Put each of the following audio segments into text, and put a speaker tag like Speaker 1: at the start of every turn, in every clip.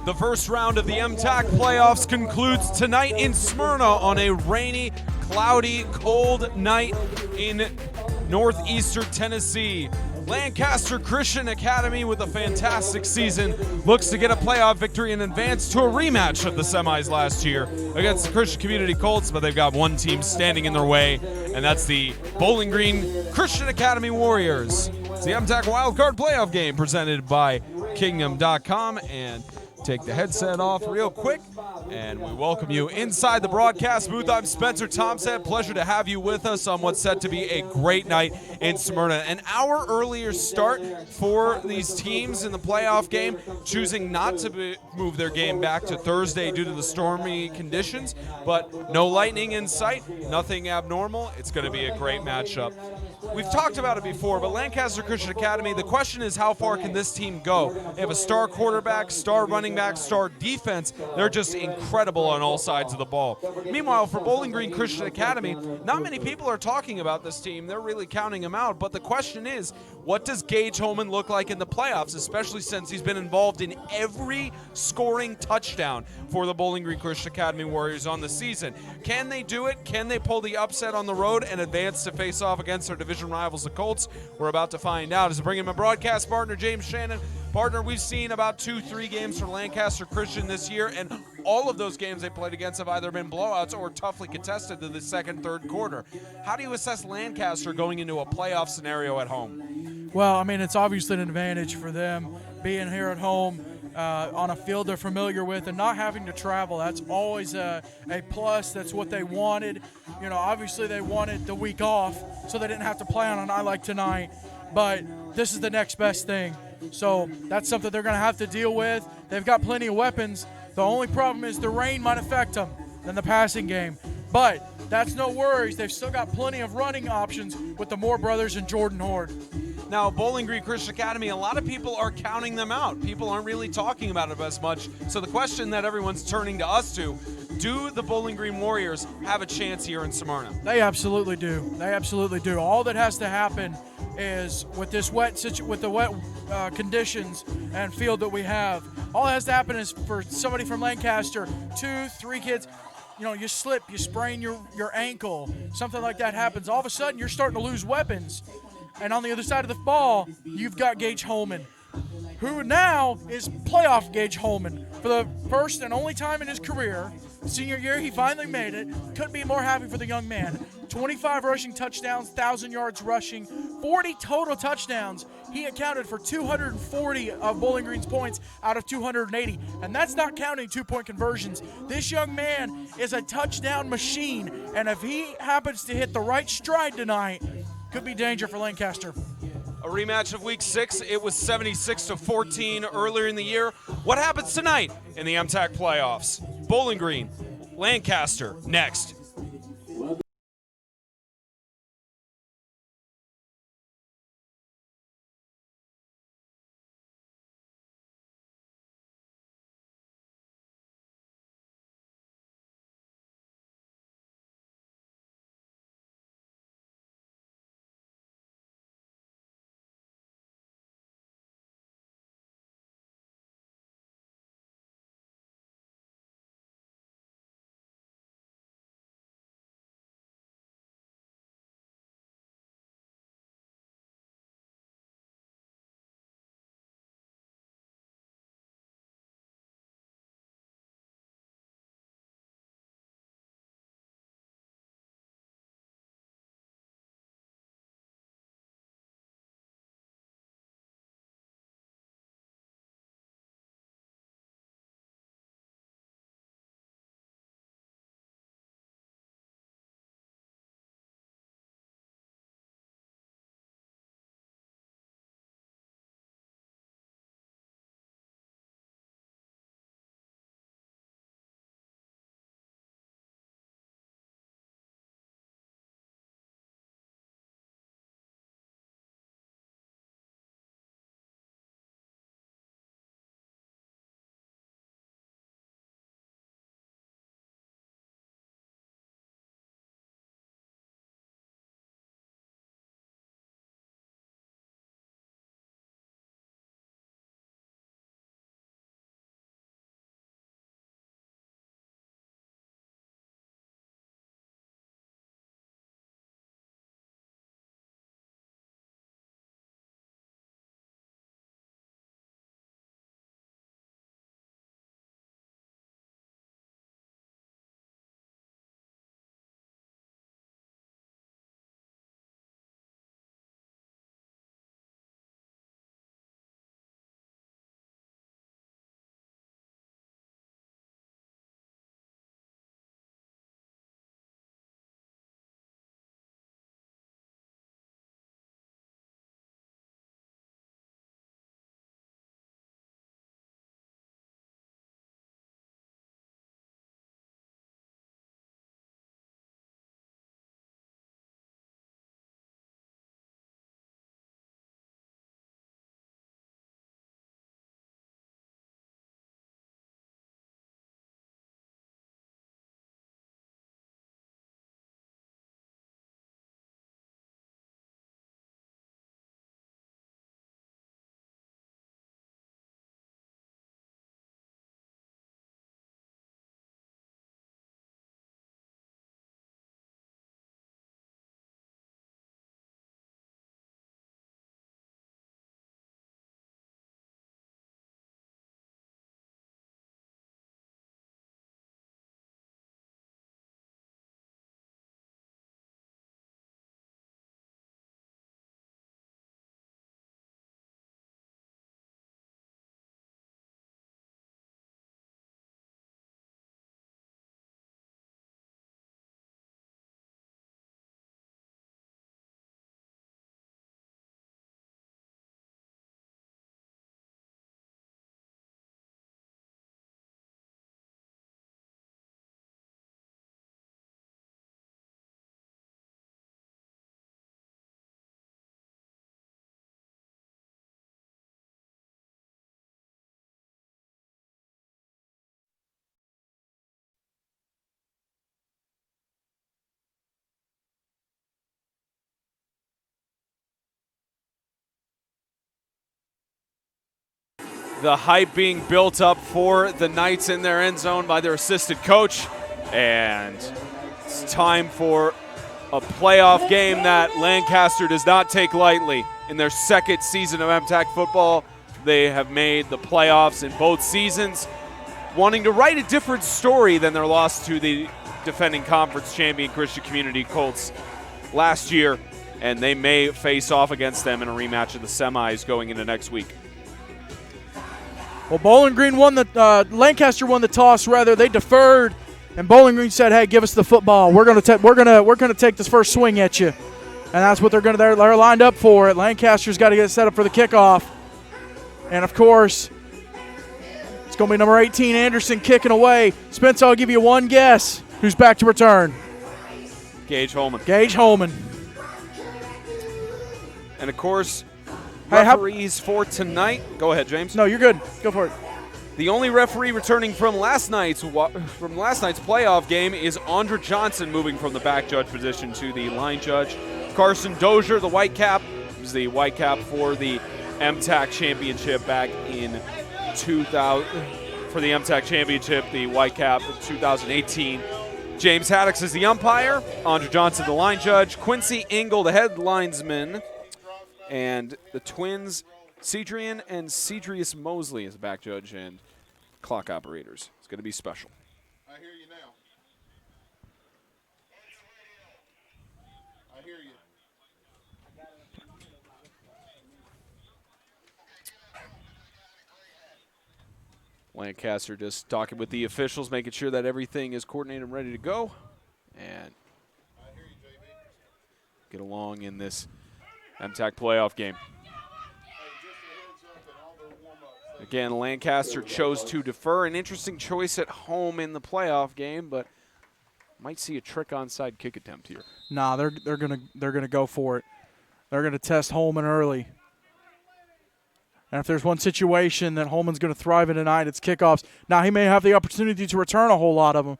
Speaker 1: The first round of the MTAC playoffs concludes tonight in Smyrna on a rainy, cloudy, cold night in northeastern Tennessee. Lancaster Christian Academy, with a fantastic season, looks to get a playoff victory and advance to a rematch of the semis last year against the Christian Community Colts, but they've got one team standing in their way, and that's the Bowling Green Christian Academy Warriors. It's the MTAC Wildcard Playoff game presented by Kingdom.com, and take the headset off real quick, and we welcome you inside the broadcast booth. I'm Spencer Thompson. Pleasure to have you with us on what's set to be a great night in Smyrna. An hour earlier start for these teams in the playoff game, choosing not to move their game back to Thursday due to the stormy conditions, but no lightning in sight, nothing abnormal. It's going to be a great matchup. We've talked about it before, but Lancaster Christian Academy, the question is, how far can this team go? They have a star quarterback, star running back, star defense. They're just in incredible on all sides of the ball. Meanwhile, for Bowling Green Christian Academy, not many people are talking about this team. They're really counting them out. But the question is, what does Gage Holman look like in the playoffs, especially since he's been involved in every scoring touchdown for the Bowling Green Christian Academy Warriors on the season? Can they do it? Can they pull the upset on the road and advance to face off against their division rivals, the Colts? We're about to find out. As I bring in my broadcast partner, James Shannon. Partner, we've seen about 2-3 games from Lancaster Christian this year, and all of those games they played against have either been blowouts or toughly contested to the second, third quarter. How do you assess Lancaster going into a playoff scenario at home?
Speaker 2: Well, I mean, it's obviously an advantage for them being here at home on a field they're familiar with and not having to travel. That's always a plus. That's what they wanted. You know, obviously they wanted the week off so they didn't have to play on a night like tonight, but this is the next best thing. So that's something they're going to have to deal with. They've got plenty of weapons. The only problem is the rain might affect them in the passing game. But that's no worries. They've still got plenty of running options with the Moore brothers and Jordan Horde.
Speaker 1: Now, Bowling Green Christian Academy, a lot of people are counting them out. People aren't really talking about it as much. So the question that everyone's turning to us to, do the Bowling Green Warriors have a chance here in Smyrna?
Speaker 2: They absolutely do. They absolutely do. All that has to happen is with this wet conditions and field that we have, all that has to happen is for somebody from Lancaster, 2-3 kids, you know, you slip, you sprain your ankle, something like that happens. All of a sudden, you're starting to lose weapons. And on the other side of the ball, you've got Gage Holman, who now is playoff Gage Holman. For the first and only time in his career, senior year, he finally made it. Couldn't be more happy for the young man. 25 rushing touchdowns, 1,000 yards rushing, 40 total touchdowns. He accounted for 240 of Bowling Green's points out of 280, and that's not counting two-point conversions. This young man is a touchdown machine, and if he happens to hit the right stride tonight, could be danger for Lancaster.
Speaker 1: A rematch of Week 6. It was 76-14 earlier in the year. What happens tonight in the MTAC playoffs? Bowling Green, Lancaster, next. the hype being built up for the Knights in their end zone by their assistant coach. And it's time for a playoff game that Lancaster does not take lightly. In their second season of MTAC football, they have made the playoffs in both seasons, wanting to write a different story than their loss to the defending conference champion Christian Community Colts last year, and they may face off against them in a rematch of the semis going into next week.
Speaker 2: Well, Bowling Green won Lancaster won the toss. Rather, they deferred, and Bowling Green said, "Hey, give us the football. We're gonna take this first swing at you," and that's what they're lined up for. It. Lancaster's got to get set up for the kickoff, and of course, it's gonna be number 18 Anderson kicking away. Spence, I'll give you one guess. Who's back to return?
Speaker 1: Gage Holman.
Speaker 2: Gage Holman.
Speaker 1: And of course,
Speaker 2: Hey,
Speaker 1: referees for tonight. Go ahead, James.
Speaker 2: No, you're good. Go for it.
Speaker 1: The only referee returning from last night's playoff game is Andra Johnson, moving from the back judge position to the line judge. Carson Dozier, the white cap, is the white cap for the MTAC championship back in 2000. For the MTAC championship, the white cap in 2018. James Haddix is the umpire. Andra Johnson, the line judge. Quincy Engel, the head linesman. And the twins, Cedrian and Cedrius Mosley, as the back judge and clock operators. It's going to be special.
Speaker 3: I hear you now. I hear you.
Speaker 1: Lancaster just talking with the officials, making sure that everything is coordinated and ready to go. And get along in this MTAC playoff game. Again, Lancaster chose to defer. An interesting choice at home in the playoff game, but might see a trick onside kick attempt here.
Speaker 2: Nah, they're gonna go for it. They're gonna test Holman early. And if there's one situation that Holman's going to thrive in tonight, it's kickoffs. Now, he may have the opportunity to return a whole lot of them,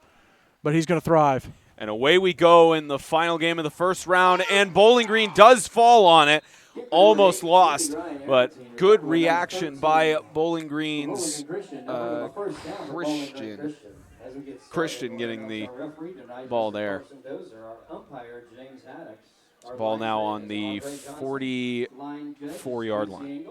Speaker 2: but he's going to thrive.
Speaker 1: And away we go in the final game of the first round, and Bowling Green does fall on it. Almost lost, but good reaction by Bowling Green's Christian getting the ball there. Ball now on the 44-yard line.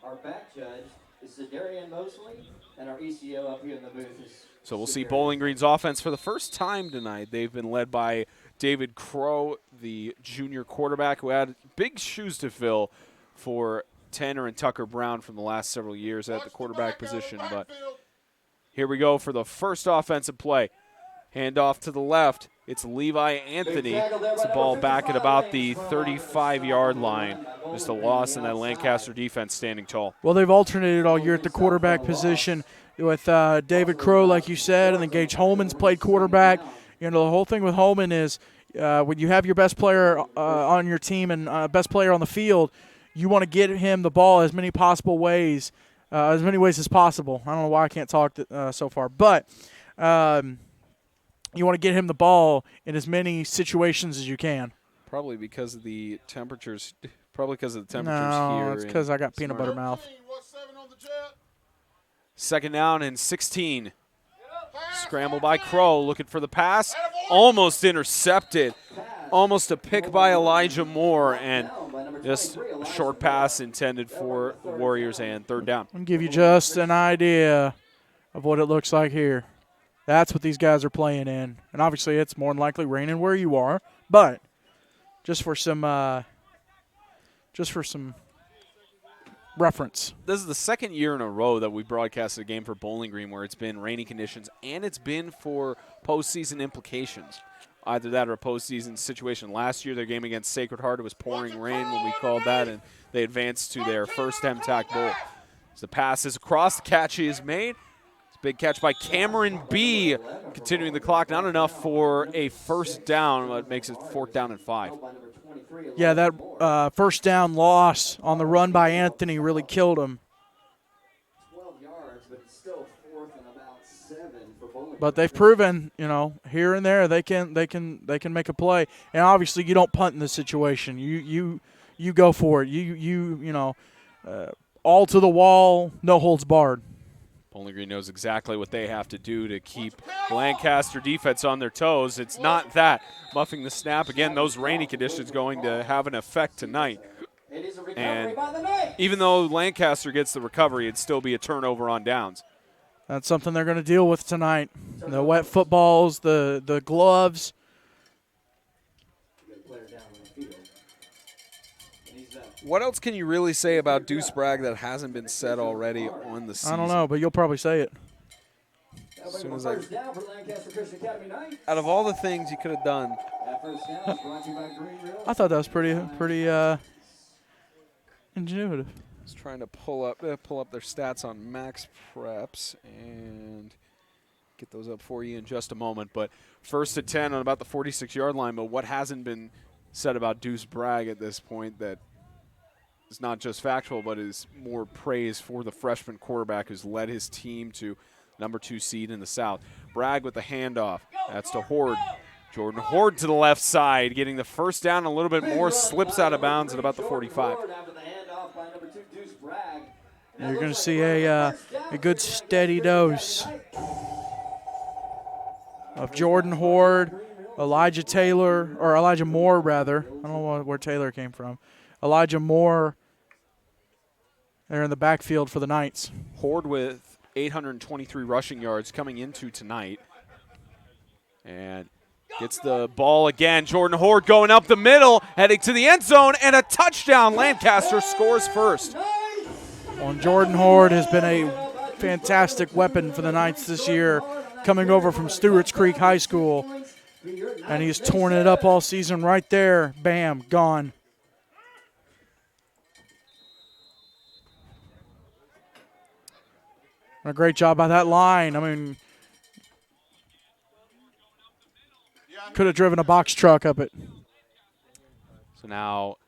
Speaker 4: Our back judge is Cedarian Mosley, and our ECO up here in the booth is
Speaker 1: So we'll see Bowling Green's offense for the first time tonight. They've been led by David Crow, the junior quarterback, who had big shoes to fill for Tanner and Tucker Brown from the last several years at the quarterback position. But here we go for the first offensive play. Handoff to the left. It's Levi Anthony. It's a ball back at about the 35-yard line. Just a loss in that Lancaster defense standing tall.
Speaker 2: Well, they've alternated all year at the quarterback position with David Crow, like you said, and then Gage Holman's played quarterback. You know, the whole thing with Holman is when you have your best player on your team and best player on the field, you want to get him the ball as many ways as possible. I don't know why I can't talk so far, but you want to get him the ball in as many situations as you can.
Speaker 1: Probably because of the temperatures. Probably because of the temperatures
Speaker 2: no,
Speaker 1: here.
Speaker 2: No, it's because I got peanut butter mouth.
Speaker 1: Second down and 16. Scramble by Crow, looking for the pass. Almost intercepted. Almost a pick by Elijah Moore, and just a short pass intended for the Warriors and third down.
Speaker 2: I'll give you just an idea of what it looks like here. That's what these guys are playing in. And obviously it's more than likely raining where you are, but just for some reference.
Speaker 1: This is the second year in a row that we broadcasted a game for Bowling Green where it's been rainy conditions, and it's been for postseason implications. Either that or a postseason situation. Last year, their game against Sacred Heart, it was pouring rain when we called that, and they advanced to their first MTAC Bowl. As the pass is across, the catch is made. It's a big catch by Cameron B. Continuing the clock, not enough for a first down, but makes it 4th down and 5.
Speaker 2: Yeah, that first down loss on the run by Anthony really killed him.
Speaker 4: 12 yards, but it's still 4th and about 7 for Bowling.
Speaker 2: But they've proven, you know, here and there they can make a play. And obviously you don't punt in this situation. You go for it. You all to the wall, no holds barred.
Speaker 1: Bowling Green knows exactly what they have to do to keep Lancaster defense on their toes. It's not that. Muffing the snap. Again, those rainy conditions going to have an effect tonight. And even though Lancaster gets the recovery, it'd still be a turnover on downs.
Speaker 2: That's something they're going to deal with tonight. The wet footballs, the gloves.
Speaker 1: What else can you really say about Deuce Bragg that hasn't been said already on the season?
Speaker 2: I don't know, but you'll probably say it.
Speaker 1: As soon as out of all the things you could have done,
Speaker 2: I thought that was pretty ingenuitive.
Speaker 1: I was trying to pull up their stats on Max Preps and get those up for you in just a moment. But 1st and 10 on about the 46-yard line. But what hasn't been said about Deuce Bragg at this point that is not just factual, but is more praise for the freshman quarterback who's led his team to number 2 seed in the South. Bragg with the handoff. That's to Horde. Jordan Horde to the left side, getting the first down a little bit more, slips out of bounds at about the 45.
Speaker 2: You're going to see a good steady dose of Jordan Horde, Elijah Moore, rather. I don't know where Taylor came from. Elijah Moore, they're in the backfield for the Knights.
Speaker 1: Horde with 823 rushing yards coming into tonight. And gets the ball again. Jordan Horde going up the middle, heading to the end zone, and a touchdown. Lancaster scores first.
Speaker 2: Well, Jordan Horde has been a fantastic weapon for the Knights this year, coming over from Stewart's Creek High School. And he's torn it up all season right there. Bam, gone. A great job by that line. I mean, could have driven a box truck up it.
Speaker 1: So now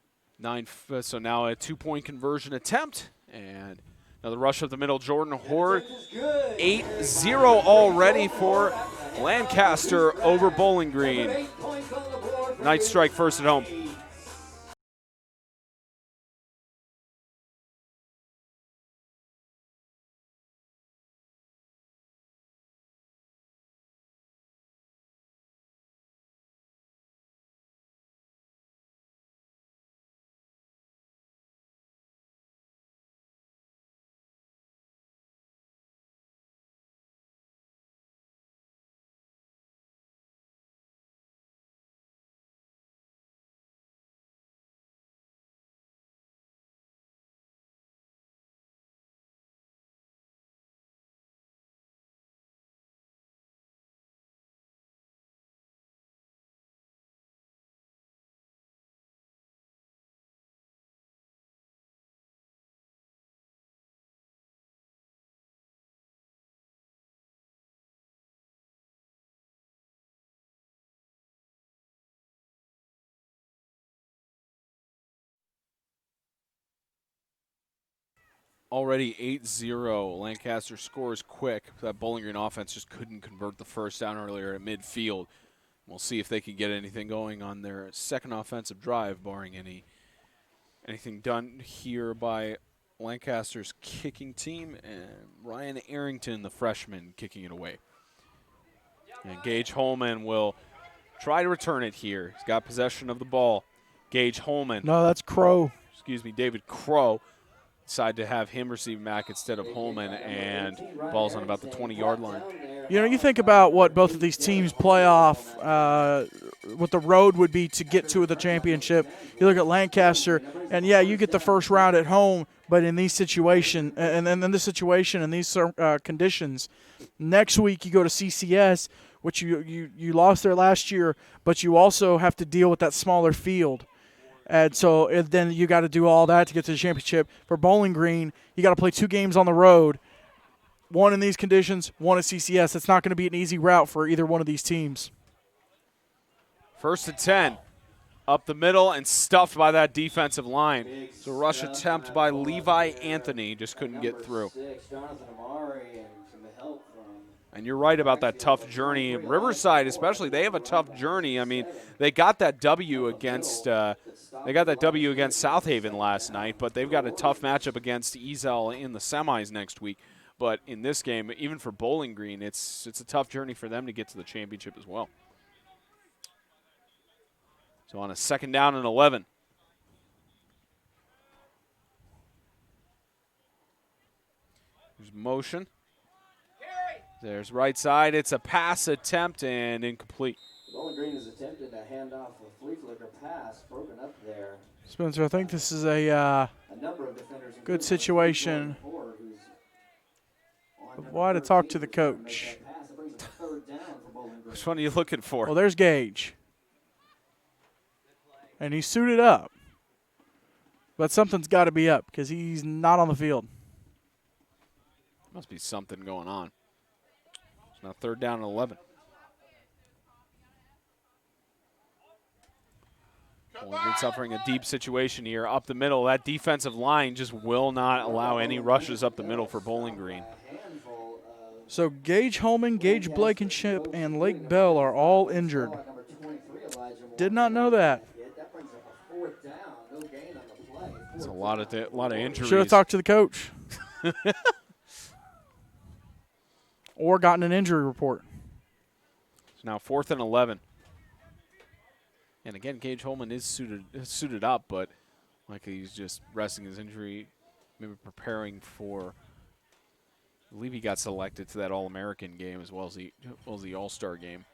Speaker 1: a 2-point conversion attempt, and another rush up the middle. Jordan Horde, 8-0 already for Lancaster over Bowling Green. Knights strike first at home. Already 8-0. Lancaster scores quick. That Bowling Green offense just couldn't convert the first down earlier at midfield. We'll see if they can get anything going on their second offensive drive, barring anything done here by Lancaster's kicking team. And Ryan Arrington, the freshman, kicking it away. And Gage Holman will try to return it here. He's got possession of the ball. Gage Holman.
Speaker 2: No, that's Crow.
Speaker 1: Excuse me, David Crow. Decide to have him receive back instead of Holman, and ball's on about the 20-yard line.
Speaker 2: You know, you think about what both of these teams play off, what the road would be to get to the championship. You look at Lancaster, and yeah, you get the first round at home, but in these situations, and in this situation and these conditions, next week you go to CCS, which you lost there last year, but you also have to deal with that smaller field. And so then you got to do all that to get to the championship. For Bowling Green, you got to play 2 games on the road, one in these conditions, one at CCS. It's not going to be an easy route for either one of these teams.
Speaker 1: 1st and 10. Up the middle and stuffed by that defensive line. So rush attempt by Levi Anthony, just couldn't get through. And you're right about that tough journey. Riverside especially, they have a tough journey. I mean, they got that W against South Haven last night, but they've got a tough matchup against Ezel in the semis next week. But in this game, even for Bowling Green, it's a tough journey for them to get to the championship as well. So on a 2nd down and 11. There's motion. There's right side. It's a pass attempt and incomplete.
Speaker 4: Bowling Green is attempting to hand off a flea flicker pass, broken up there.
Speaker 2: Spencer, I think this is a good situation. Why to talk to the coach?
Speaker 1: Which one are you looking for?
Speaker 2: Well, there's Gage. And he's suited up. But something's got to be up because he's not on the field.
Speaker 1: Must be something going on. It's now 3rd down and 11. Bowling Green suffering a deep situation here up the middle. That defensive line just will not allow any rushes up the middle for Bowling Green.
Speaker 2: So Gage Holman, Gage Blankenship, and Lake Bell are all injured. Did not know that.
Speaker 1: It's a lot of injuries.
Speaker 2: Should have talked to the coach. Or gotten an injury report.
Speaker 1: It's now 4th and 11. And again, Gage Holman is suited up, but like he's just resting his injury, maybe preparing for. I believe he got selected to that All-American game as well as the All-Star game.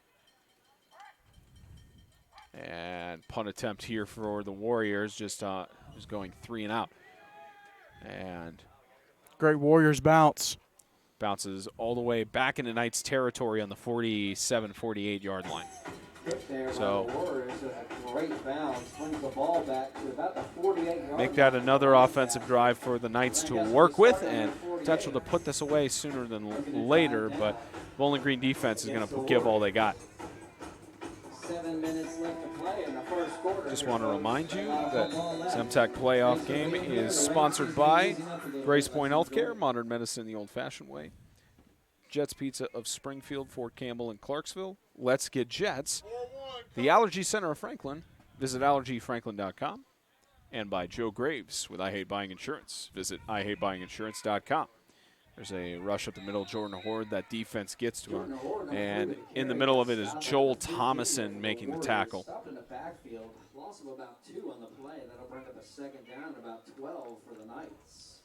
Speaker 1: And punt attempt here for the Warriors, just going 3 and out. And
Speaker 2: great Warriors bounce.
Speaker 1: Bounces all the way back into Knights territory on the 47, 48-yard line. So make that another offensive drive for the Knights to work with, and potential to put this away sooner than later, but Bowling Green defense is going to give all they got.
Speaker 4: 7 minutes left to play in the first quarter.
Speaker 1: Just want to remind you that this MTAC playoff game is sponsored by Grace Point Healthcare, modern medicine the old-fashioned way, Jets Pizza of Springfield, Fort Campbell, and Clarksville, Let's Get Jets, the Allergy Center of Franklin, visit allergyfranklin.com, and by Joe Graves with I Hate Buying Insurance, visit IHateBuyingInsurance.com. There's a rush up the middle. Jordan Horde, that defense gets to him. And in the middle of it is Joel Thomason making the tackle.
Speaker 4: Stopped in the backfield, loss of about 2 on the play. That'll bring up a 2nd down, about 12 for the Knights.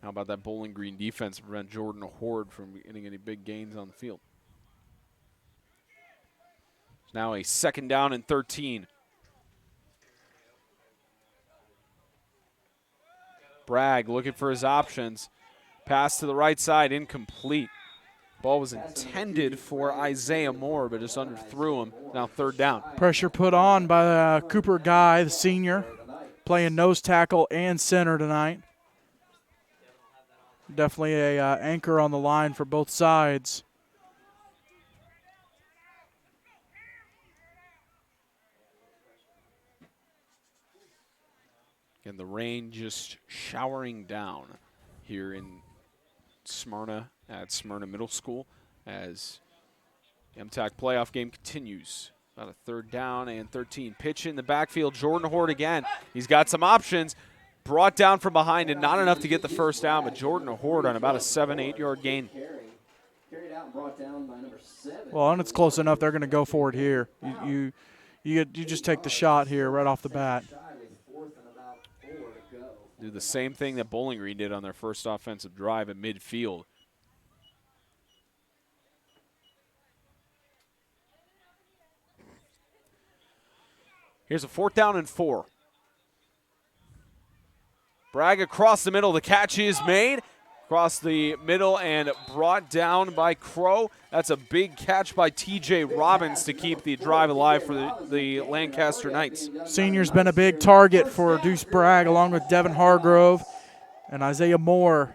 Speaker 1: How about that Bowling Green defense to prevent Jordan Horde from getting any big gains on the field? It's now a 2nd down and 13. Bragg looking for his options. Pass to the right side, incomplete. Ball was intended for Isaiah Moore, but just underthrew him. Now 3rd down.
Speaker 2: Pressure put on by Cooper Guy, the senior, playing nose tackle and center tonight. Definitely a anchor on the line for both sides.
Speaker 1: And the rain just showering down here in Smyrna at Smyrna Middle School as the MTAC playoff game continues. About a 3rd down and 13. Pitch in the backfield. Jordan Horde again. He's got some options. Brought down from behind and not enough to get the 1st down, but Jordan Horde on about a 7-8-yard gain.
Speaker 4: Carried out and brought down by number 7.
Speaker 2: Well, and it's close enough. They're going to go for it here. You just take the shot here right off the bat.
Speaker 1: Do the same thing that Bowling Green did on their first offensive drive at midfield. Here's a 4th down and 4. Bragg across the middle. The catch is made. Across the middle and brought down by Crow. That's a big catch by T.J. Robbins to keep the drive alive for the Lancaster Knights.
Speaker 2: Senior's been a big target for Deuce Bragg along with Devin Hargrove and Isaiah Moore.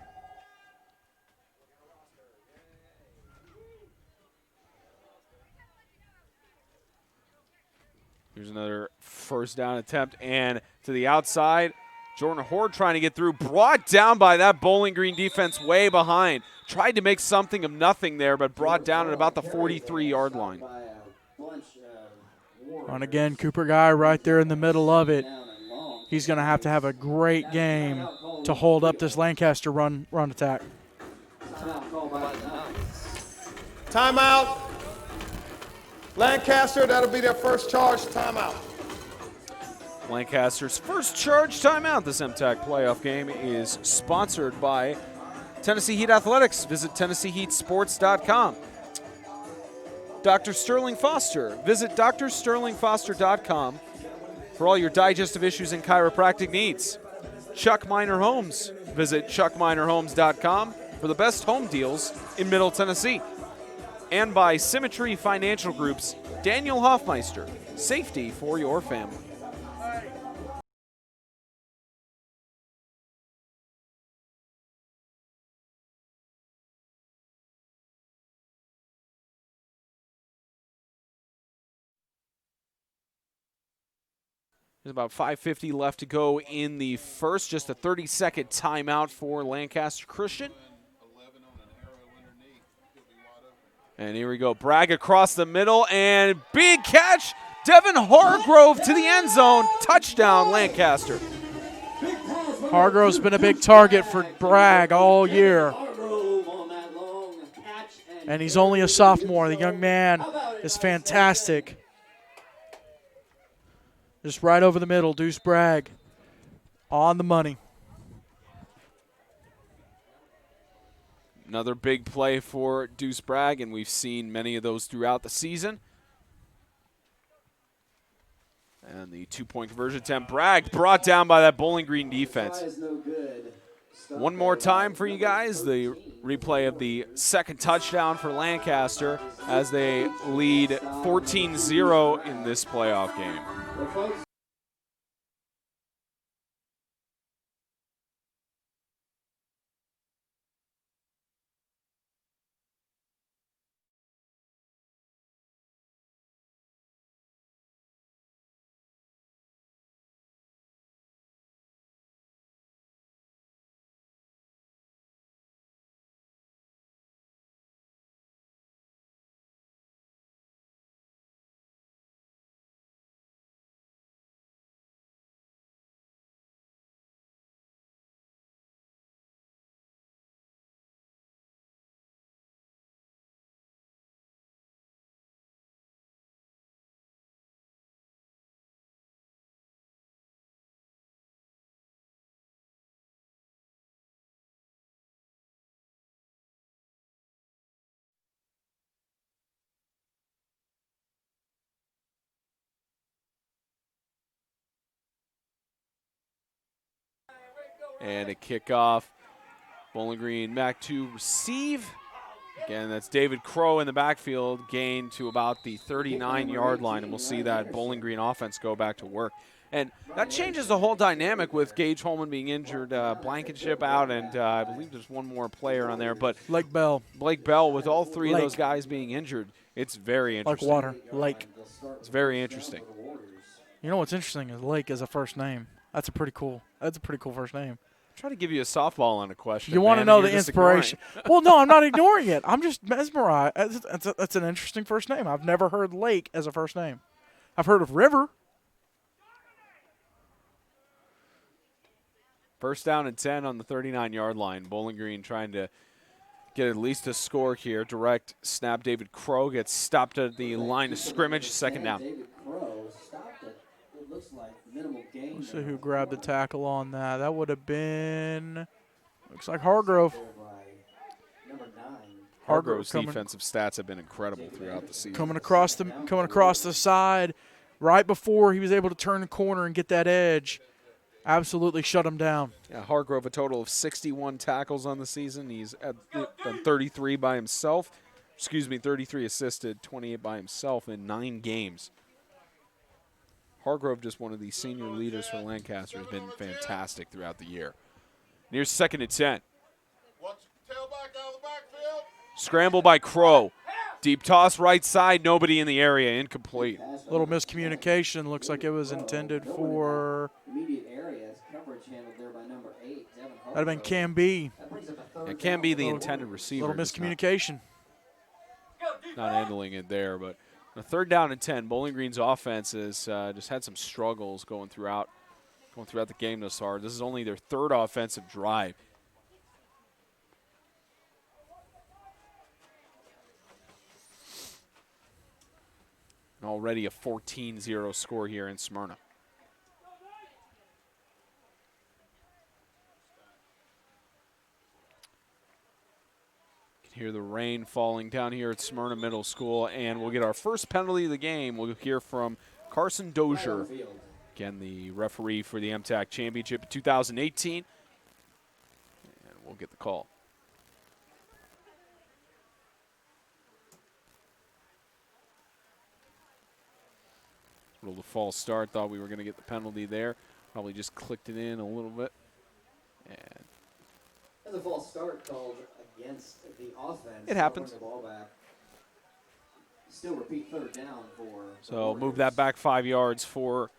Speaker 1: Here's another first down attempt, and to the outside, Jordan Horde trying to get through, brought down by that Bowling Green defense way behind. Tried to make something of nothing there, but brought down at about the 43-yard line.
Speaker 2: And again, Cooper Guy right there in the middle of it. He's going to have a great game to hold up this Lancaster run attack.
Speaker 3: Timeout. Lancaster, that'll be their first charge timeout.
Speaker 1: Lancaster's first charge timeout. This MTAC playoff game is sponsored by Tennessee Heat Athletics. Visit TennesseeHeatSports.com. Dr. Sterling Foster. Visit drsterlingfoster.com for all your digestive issues and chiropractic needs. Chuck Miner Homes. Visit chuckminerhomes.com for the best home deals in Middle Tennessee. And by Symmetry Financial Group's Daniel Hoffmeister. Safety for your family. There's about 5:50 left to go in the first. Just a 30-second timeout for Lancaster Christian. And here we go. Bragg across the middle, and big catch. Devin Hargrove to the end zone. Touchdown, Lancaster.
Speaker 2: Hargrove's been a big target for Bragg all year. And he's only a sophomore. The young man is fantastic. Just right over the middle, Deuce Bragg on the money.
Speaker 1: Another big play for Deuce Bragg, and we've seen many of those throughout the season. And the two-point conversion attempt. Bragg brought down by that Bowling Green defense. One more time for you guys, the replay of the second touchdown for Lancaster as they lead 14-0 in this playoff game. And a kickoff. Bowling Green back to receive. Again, that's David Crow in the backfield, gained to about the 39-yard line, and we'll see that Bowling Green offense go back to work. And that changes the whole dynamic with Gage Holman being injured, Blankenship out, and I believe there's one more player on there. But
Speaker 2: Blake Bell,
Speaker 1: with all three of those guys being injured, it's very interesting.
Speaker 2: Like water, Lake.
Speaker 1: It's very interesting.
Speaker 2: You know what's interesting is Lake is a first name. That's a pretty cool first name.
Speaker 1: Try to give you a softball on a question.
Speaker 2: You want to know the inspiration? Well, no, I'm not ignoring it. I'm just mesmerized. That's an interesting first name. I've never heard Lake as a first name. I've heard of River.
Speaker 1: First down and 10 on the 39-yard line. Bowling Green trying to get at least a score here. Direct snap. David Crow gets stopped at the line of scrimmage. Second down.
Speaker 2: Let's see who grabbed the tackle on that. That would have been, looks like Hargrove.
Speaker 1: Hargrove's defensive stats have been incredible throughout the season.
Speaker 2: Coming across the side, right before he was able to turn the corner and get that edge, absolutely shut him down.
Speaker 1: Yeah, Hargrove a total of 61 tackles on the season. He's at 33 by himself. 33 assisted, 28 by himself in 9 games. Hargrove, just one of the senior leaders for Lancaster, has been fantastic throughout the year. And here's second and 10. Scramble by Crow. Deep toss right side, nobody in the area, incomplete.
Speaker 2: Little miscommunication. Looks like it was intended for.
Speaker 4: Immediate area coverage handled there by number 8.
Speaker 2: That'd have been Cam B.
Speaker 1: It can be the intended receiver.
Speaker 2: Little miscommunication.
Speaker 1: Not handling it there, but a 3rd down and 10. Bowling Green's offense has just had some struggles going throughout the game thus far. This is only their 3rd offensive drive. And already a 14-0 score here in Smyrna. You can hear the rain falling down here at Smyrna Middle School, and we'll get our first penalty of the game. We'll hear from Carson Dozier, again the referee for the MTAC Championship in 2018, and we'll get the call. Rolled a false start, thought we were going to get the penalty there. Probably just clicked it in a little bit. And
Speaker 4: there's a false start called against the offense.
Speaker 1: It happens.
Speaker 4: The ball back. Still repeat 3rd down for
Speaker 1: so move that back 5 yards for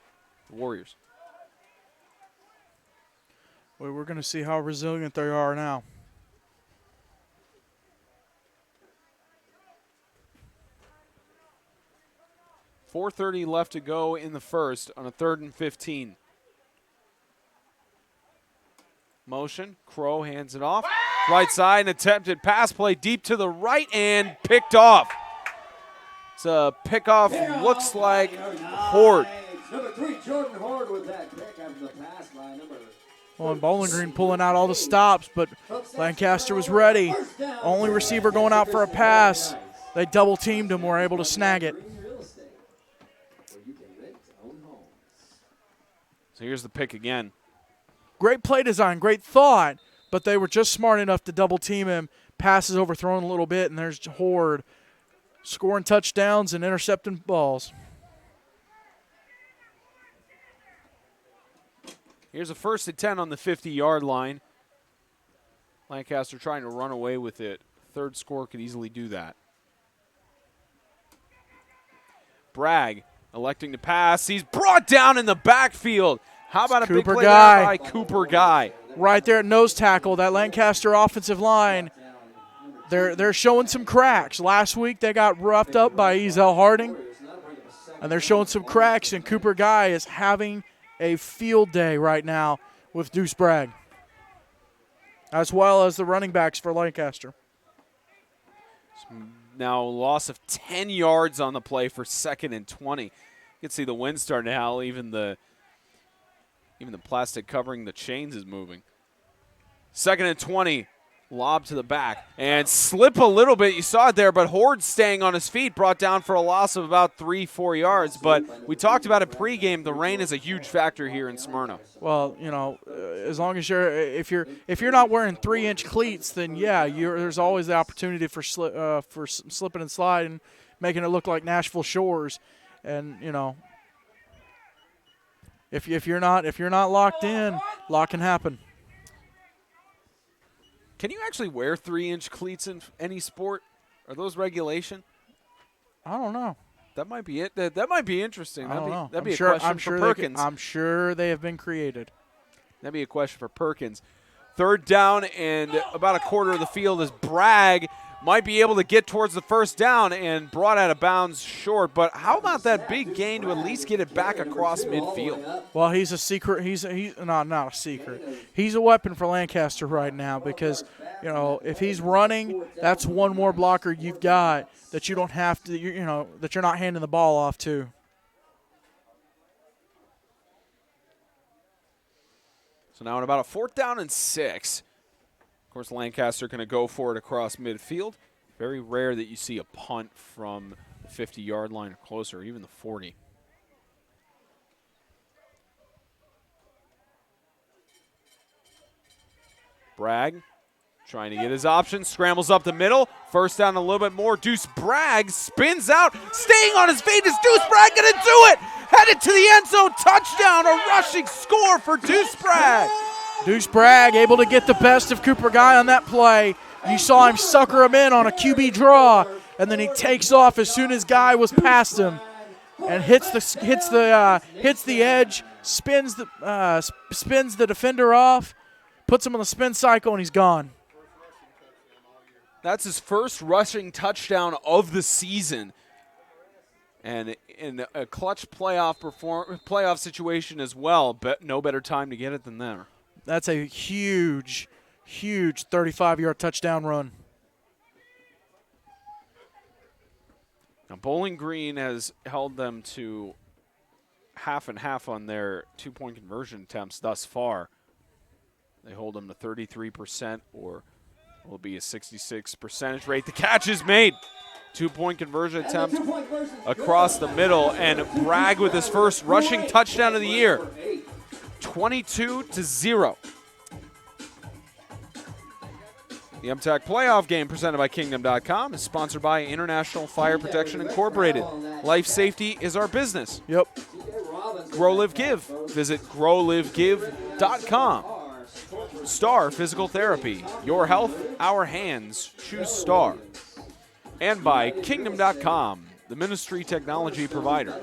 Speaker 1: the Warriors.
Speaker 2: Well, we're going to see how resilient they are now.
Speaker 1: .430 left to go in the first on a 3rd and 15. Motion, Crow hands it off. Right side, an attempted pass play deep to the right and picked off. It's a pickoff, looks like Horde.
Speaker 4: Number 3, Jordan Horde with that pick after the pass by number.
Speaker 2: Well, and Bowling Green pulling out all the stops, but Lancaster was ready. Only receiver going out for a pass. They double teamed him, were able to snag it.
Speaker 1: So here's the pick again.
Speaker 2: Great play design, great thought, but they were just smart enough to double team him. Passes overthrown a little bit, and there's Horde scoring touchdowns and intercepting balls.
Speaker 1: Here's a 1st and 10 on the 50-yard line. Lancaster trying to run away with it. 3rd score could easily do that. Bragg electing to pass. He's brought down in the backfield. How about a big play there by Cooper Guy?
Speaker 2: Right there at nose tackle, that Lancaster offensive line, they're showing some cracks. Last week they got roughed up by Ezel Harding, and they're showing some cracks, and Cooper Guy is having a field day right now with Deuce Bragg, as well as the running backs for Lancaster.
Speaker 1: Now a loss of 10 yards on the play for 2nd and 20. You can see the wind starting to howl. Even the plastic covering the chains is moving. 2nd and 20. Lob to the back and slip a little bit. You saw it there, but Horde staying on his feet, brought down for a loss of about 3-4 yards. But we talked about it pregame. The rain is a huge factor here in Smyrna.
Speaker 2: Well, you know, as long as if you're not wearing 3-inch cleats, then yeah, there's always the opportunity for slipping and sliding, making it look like Nashville Shores. And you know, if you're not locked in, a lot can happen.
Speaker 1: Can you actually wear 3-inch cleats in any sport? Are those regulation?
Speaker 2: I don't know.
Speaker 1: That might be it. That might be interesting.
Speaker 2: I don't know.
Speaker 1: That'd be a question for Perkins.
Speaker 2: I'm sure they have been created.
Speaker 1: That'd be a question for Perkins. 3rd down and about a quarter of the field as Bragg might be able to get towards the 1st down and brought out of bounds short. But how about that big gain to at least get it back across midfield?
Speaker 2: Well, he's a secret. He's not a secret. He's a weapon for Lancaster right now because, you know, if he's running, that's one more blocker you've got that you don't have to, you know, that you're not handing the ball off to.
Speaker 1: So now in about a 4th down and 6. Of course, Lancaster going to go for it across midfield. Very rare that you see a punt from the 50-yard line or closer, even the 40. Bragg trying to get his options, scrambles up the middle. 1st down a little bit more. Deuce Bragg spins out, staying on his feet. Is Deuce Bragg going to do it? Headed to the end zone, touchdown, a rushing score for Deuce Bragg.
Speaker 2: Deuce Bragg able to get the best of Cooper Guy on that play. You saw him sucker him in on a QB draw, and then he takes off as soon as guy was past him, and hits the edge, spins the defender off, puts him on the spin cycle, and he's gone.
Speaker 1: That's his first rushing touchdown of the season. And in a clutch playoff situation as well, but no better time to get it than there.
Speaker 2: That's a huge 35-yard touchdown run.
Speaker 1: Now, Bowling Green has held them to half and half on their two-point conversion attempts thus far. They hold them to 33%, or will be a 66 percentage rate. The catch is made. Two-point conversion attempt across the middle, and Bragg with his first rushing touchdown of the year. 22-0. The MTAC playoff game presented by Kingdom.com is sponsored by International Fire Protection Incorporated. Life safety is our business.
Speaker 2: Yep.
Speaker 1: Grow, Live, Give. Visit growlivegive.com. Star Physical Therapy. Your health, our hands. Choose Star. And by Kingdom.com, the ministry technology provider.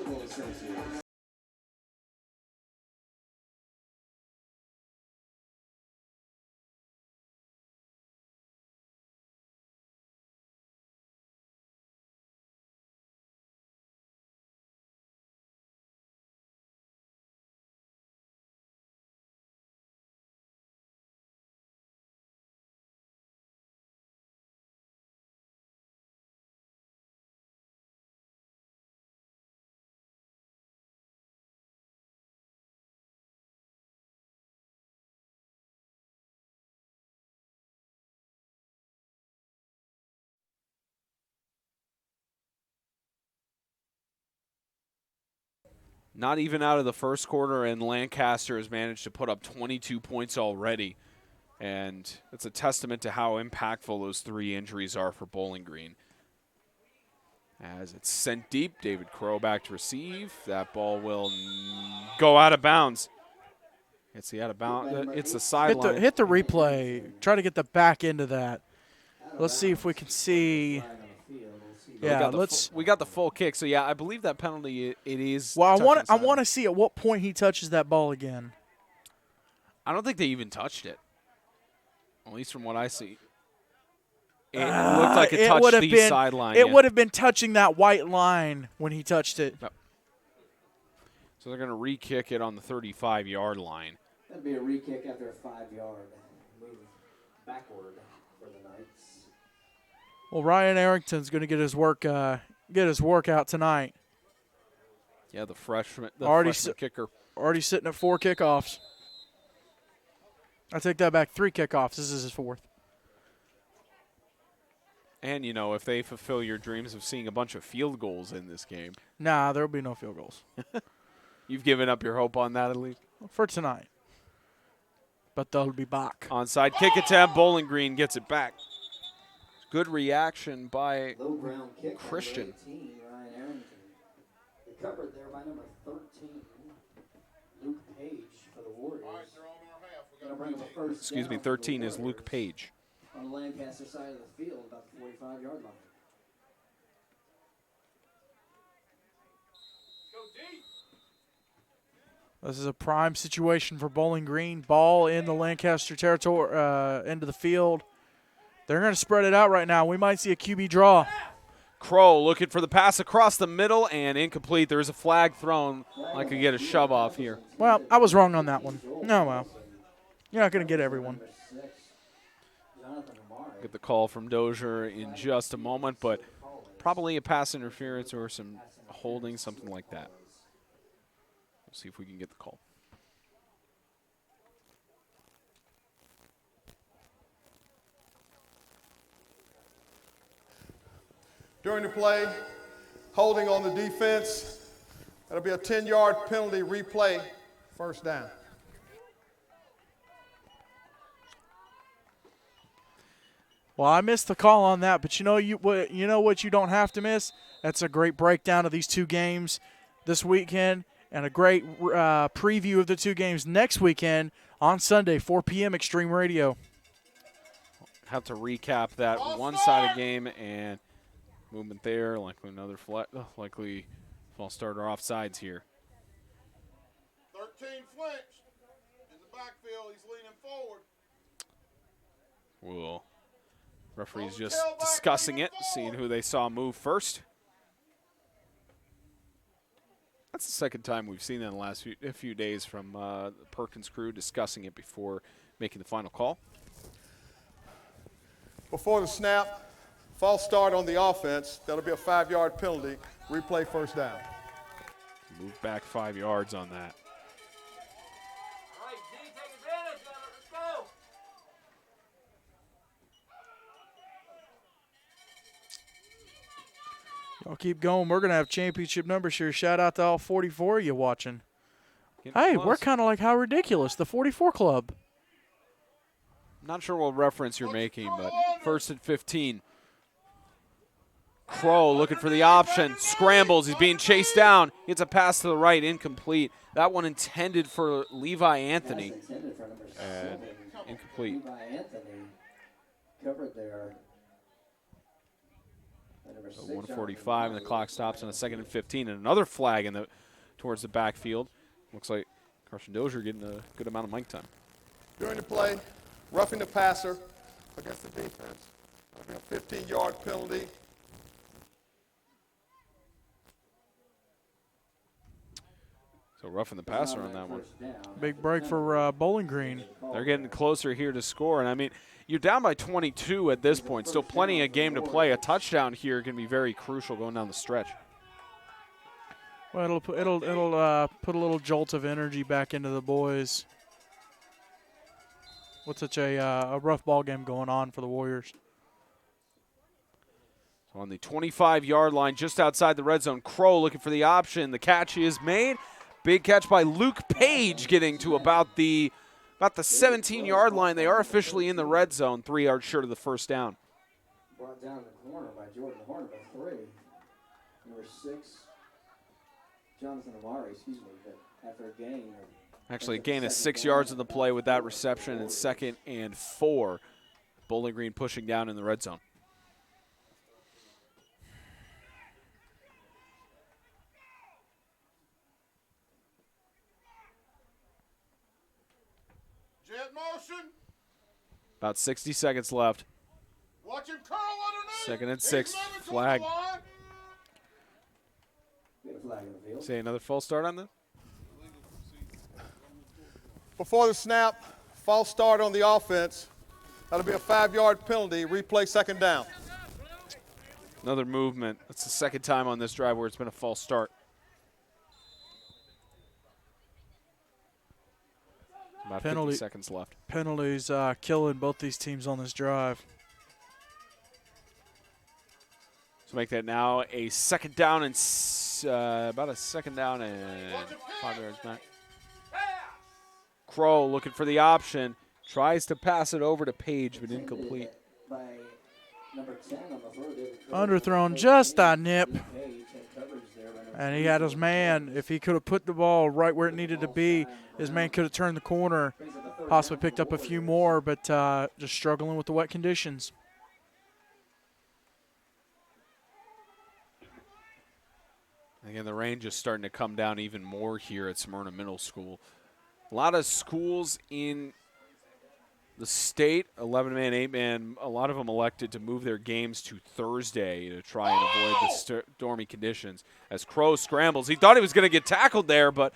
Speaker 1: Not even out of the first quarter, and Lancaster has managed to put up 22 points already. And it's a testament to how impactful those three injuries are for Bowling Green. As it's sent deep, David Crow back to receive. That ball will go out of bounds. It's the out of bounds. It's the sideline.
Speaker 2: Hit the replay. Try to get the back end of that. Let's see if we can see. Yeah,
Speaker 1: we got the full kick. So yeah, I believe that penalty it is.
Speaker 2: Well, I want to see at what point he touches that ball again.
Speaker 1: I don't think they even touched it. At least from what I see. It looked like it touched the sideline.
Speaker 2: It would have been touching that white line when he touched it.
Speaker 1: Yep. So they're going to re-kick it on the 35-yard line.
Speaker 4: That'd be a re-kick after a 5-yard move backward for the Knights.
Speaker 2: Well, Ryan Arrington's going to get his workout tonight.
Speaker 1: Yeah, the freshman kicker.
Speaker 2: Already sitting at 4 kickoffs. I take that back. 3 kickoffs. This is his 4th.
Speaker 1: And, you know, if they fulfill your dreams of seeing a bunch of field goals in this game.
Speaker 2: Nah, there will be no field goals.
Speaker 1: You've given up your hope on that, at least?
Speaker 2: For tonight. But they'll be back.
Speaker 1: Onside kick attempt. Bowling Green gets it back. Good reaction by Christian.
Speaker 4: 18, Ryan Arrington. Recovered there by number 13, Luke Page for the Warriors.
Speaker 1: Excuse me, 13 is Luke Page.
Speaker 4: On the Lancaster side of the field, about the 45-yard line.
Speaker 2: This is a prime situation for Bowling Green. Ball in the Lancaster territory, into the field. They're going to spread it out right now. We might see a QB draw.
Speaker 1: Crow looking for the pass across the middle and incomplete. There's a flag thrown. I could get a shove off here.
Speaker 2: Well, I was wrong on that one. No, well. You're not going to get everyone.
Speaker 1: Get the call from Dozier in just a moment, but probably a pass interference or some holding, something like that. We'll see if we can get the call.
Speaker 3: During the play, holding on the defense. That'll be a 10-yard penalty replay, first down.
Speaker 2: Well, I missed the call on that, but you know what you don't have to miss? That's a great breakdown of these two games this weekend and a great preview of the two games next weekend on Sunday, 4 p.m. Extreme Radio.
Speaker 1: Have to recap that one-sided game and movement there, likely another likely false starter offsides here.
Speaker 3: 13 flinched. In the backfield, he's leaning forward.
Speaker 1: Whoa. Referee's just discussing it, seeing who they saw move first. That's the second time we've seen that in the last few days from the Perkins crew discussing it before making the final call.
Speaker 3: Before the snap, false start on the offense. That'll be a 5-yard penalty. Replay first down.
Speaker 1: Move back 5 yards on that.
Speaker 5: All right, G, take advantage of it. Let's go.
Speaker 2: Y'all keep going. We're going to have championship numbers here. Shout out to all 44 of you watching.
Speaker 1: Getting
Speaker 2: Hey,
Speaker 1: close.
Speaker 2: we're kind of like How Ridiculous, the 44 Club.
Speaker 1: Not sure what reference you're making, but first and 15. Crow looking for the option, scrambles, he's being chased down. Gets a pass to the right, incomplete. That one intended for Levi Anthony.
Speaker 4: Pass intended for number
Speaker 1: And
Speaker 4: 7.
Speaker 1: incomplete.
Speaker 4: Levi Anthony covered there. And number
Speaker 1: So
Speaker 4: 6,
Speaker 1: 1:45, and the clock stops on a 2nd and 15, and another flag towards the backfield. Looks like Carson Dozier getting a good amount of mic time.
Speaker 3: During the play, roughing the passer against the defense. That'll be a 15-yard penalty.
Speaker 1: So roughing the passer on that one.
Speaker 2: Big break for Bowling Green.
Speaker 1: They're getting closer here to score, and I mean, you're down by 22 at this point. Still plenty of game to play. A touchdown here can be very crucial going down the stretch.
Speaker 2: Well, it'll put a little jolt of energy back into the boys. With such a rough ball game going on for the Warriors.
Speaker 1: So on the 25-yard line, just outside the red zone, Crow looking for the option. The catch is made. Big catch by Luke Page, getting to about the 17-yard line. They are officially in the red zone, 3 yards short of the first down.
Speaker 4: Brought down the corner by Jordan Horner by 3. Number 6, Jonathan Amari, but after a gain.
Speaker 1: Actually, a gain of 6 yards of the play with that reception, and 2nd and 4. Bowling Green pushing down in the red zone.
Speaker 3: Jet motion.
Speaker 1: About 60 seconds left.
Speaker 3: Watch him curl underneath.
Speaker 1: 2nd and 6, flag.
Speaker 4: Get a flag in the field.
Speaker 1: Say another false start on this?
Speaker 3: Before the snap, false start on the offense. That'll be a 5-yard penalty. Replay 2nd down.
Speaker 1: Another movement. That's the 2nd time on this drive where it's been a false start. About 50 seconds left.
Speaker 2: Penalties killing both these teams on this drive.
Speaker 1: So make that now a 2nd down and about a 2nd down and 5 yards back. Crow looking for the option. Tries to pass it over to Page, but incomplete.
Speaker 4: By number 10 on the throw, David Crow.
Speaker 2: Underthrown just a nip.
Speaker 4: Page had coverage there by number
Speaker 2: And he had his man. If he could have put the ball right where it needed to be, his man could have turned the corner, possibly picked up a few more, but just struggling with the wet conditions.
Speaker 1: Again, the rain just starting to come down even more here at Smyrna Middle School. A lot of schools in the state, 11-man, 8-man, a lot of them elected to move their games to Thursday to try and avoid the stormy conditions. As Crow scrambles, he thought he was going to get tackled there, but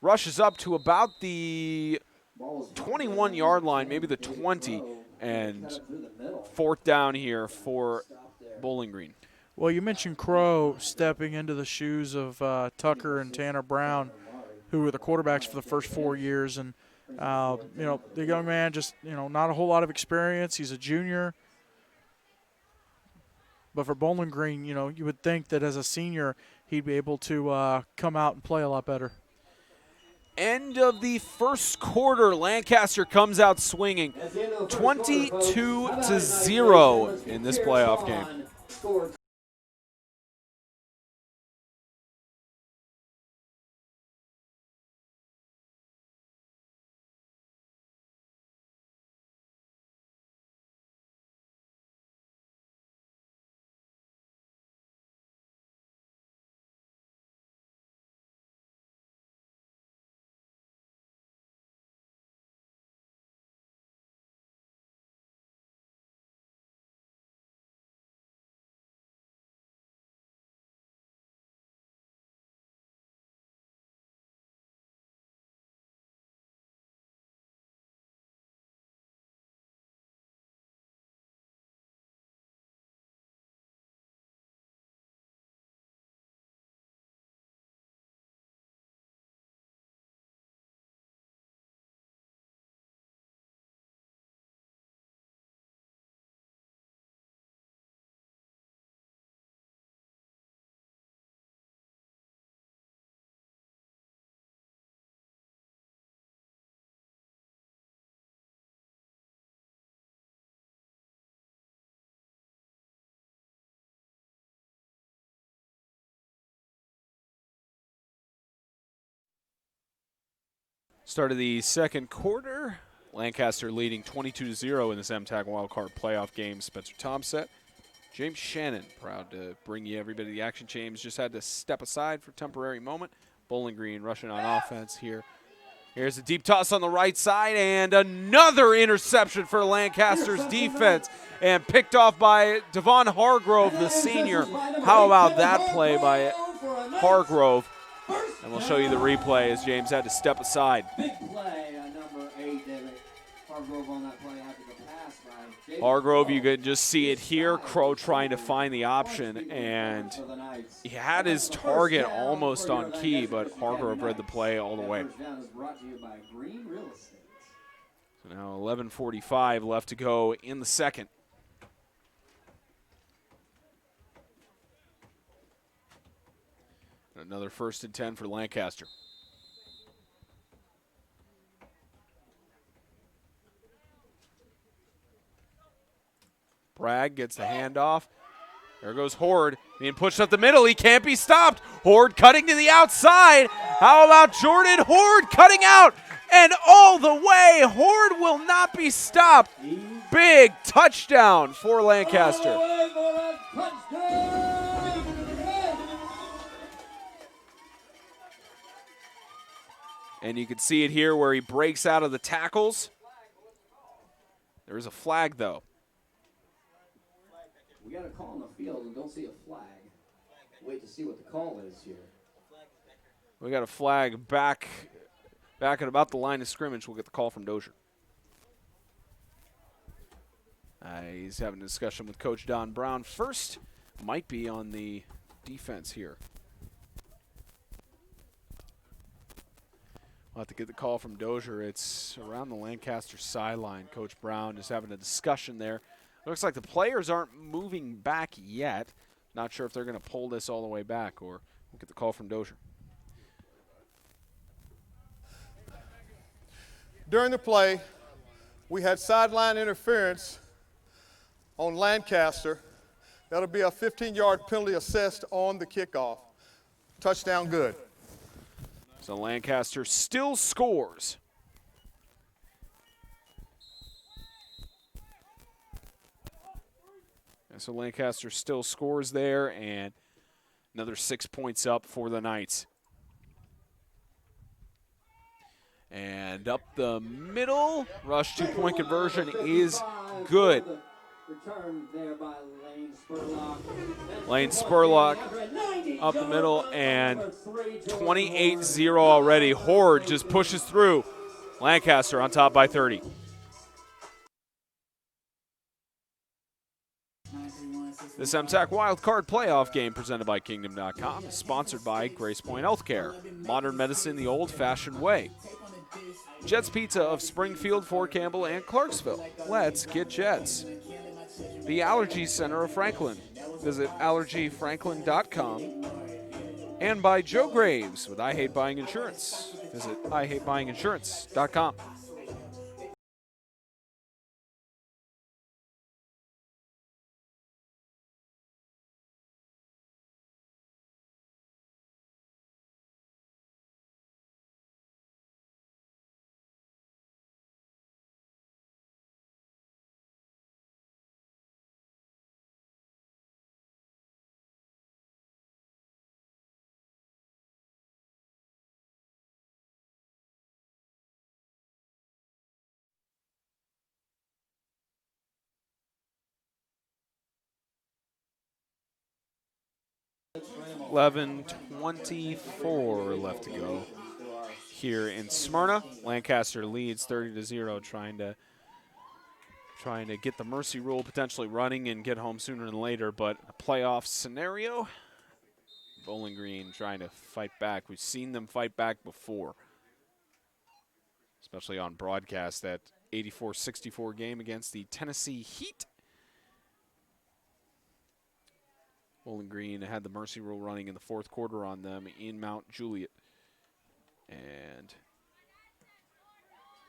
Speaker 1: rushes up to about the 21-yard line, maybe the 20, and 4th down here for Bowling Green.
Speaker 2: Well, you mentioned Crow stepping into the shoes of Tucker and Tanner Brown, who were the quarterbacks for the first 4 years. And, the young man just, not a whole lot of experience. He's a junior. But for Bowling Green, you would think that as a senior, he'd be able to come out and play a lot better.
Speaker 1: End of the first quarter, Lancaster comes out swinging 22-0 in this playoff game. Start of the second quarter. Lancaster leading 22-0 in this MTAC Wildcard playoff game. Spencer Tomset, James Shannon, proud to bring you everybody the action. James just had to step aside for a temporary moment. Bowling Green rushing on offense here. Here's a deep toss on the right side, and another interception for Lancaster's defense, and picked off by Devon Hargrove, the senior. How about that play by Hargrove? And we'll show you the replay as James had to step aside.
Speaker 4: Big play, number 8, David Hargrove on that play after the pass by David
Speaker 1: Hargrove, you could just see it here. Crow trying to find the option, and he had his target almost on key, but Hargrove read the play all the way. So now 11:45 left to go in the second. Another 1st and 10 for Lancaster. Bragg gets the handoff. There goes Horde, being pushed up the middle. He can't be stopped. Horde cutting to the outside. How about Jordan Horde cutting out and all the way? Horde will not be stopped. Big touchdown for Lancaster. And you can see it here where he breaks out of the tackles. There is a flag, though.
Speaker 4: We got a call on the field and don't see a flag. Wait to see what the call is here.
Speaker 1: We got a flag back at about the line of scrimmage. We'll get the call from Dozier. He's having a discussion with Coach Don Brown. First might be on the defense here. We'll have to get the call from Dozier. It's around the Lancaster sideline. Coach Brown is having a discussion there. Looks like the players aren't moving back yet. Not sure if they're going to pull this all the way back, or we'll get the call from Dozier.
Speaker 3: During the play, we had sideline interference on Lancaster. That'll be a 15-yard penalty assessed on the kickoff. Touchdown good.
Speaker 1: So Lancaster still scores. And so Lancaster still scores there, and another 6 points up for the Knights. And up the middle, rush 2-point conversion is good.
Speaker 4: Return there by Lane Spurlock.
Speaker 1: Lane Spurlock up the middle, and 28-0 already. Horde just pushes through. Lancaster on top by 30. This MTAC Wildcard Playoff game presented by Kingdom.com is sponsored by Grace Point Healthcare. Modern medicine the old-fashioned way. Jets Pizza of Springfield, Fort Campbell, and Clarksville. Let's get Jets. The Allergy Center of Franklin. Visit allergyfranklin.com. And by Joe Graves with I Hate Buying Insurance. Visit IHateBuyingInsurance.com. $11:24 left to go here in Smyrna. Lancaster leads 30-0, trying to get the mercy rule potentially running and get home sooner than later, but a playoff scenario. Bowling Green trying to fight back. We've seen them fight back before, especially on broadcast, that 84-64 game against the Tennessee Heat. Bowling Green had the mercy rule running in the fourth quarter on them in Mount Juliet. And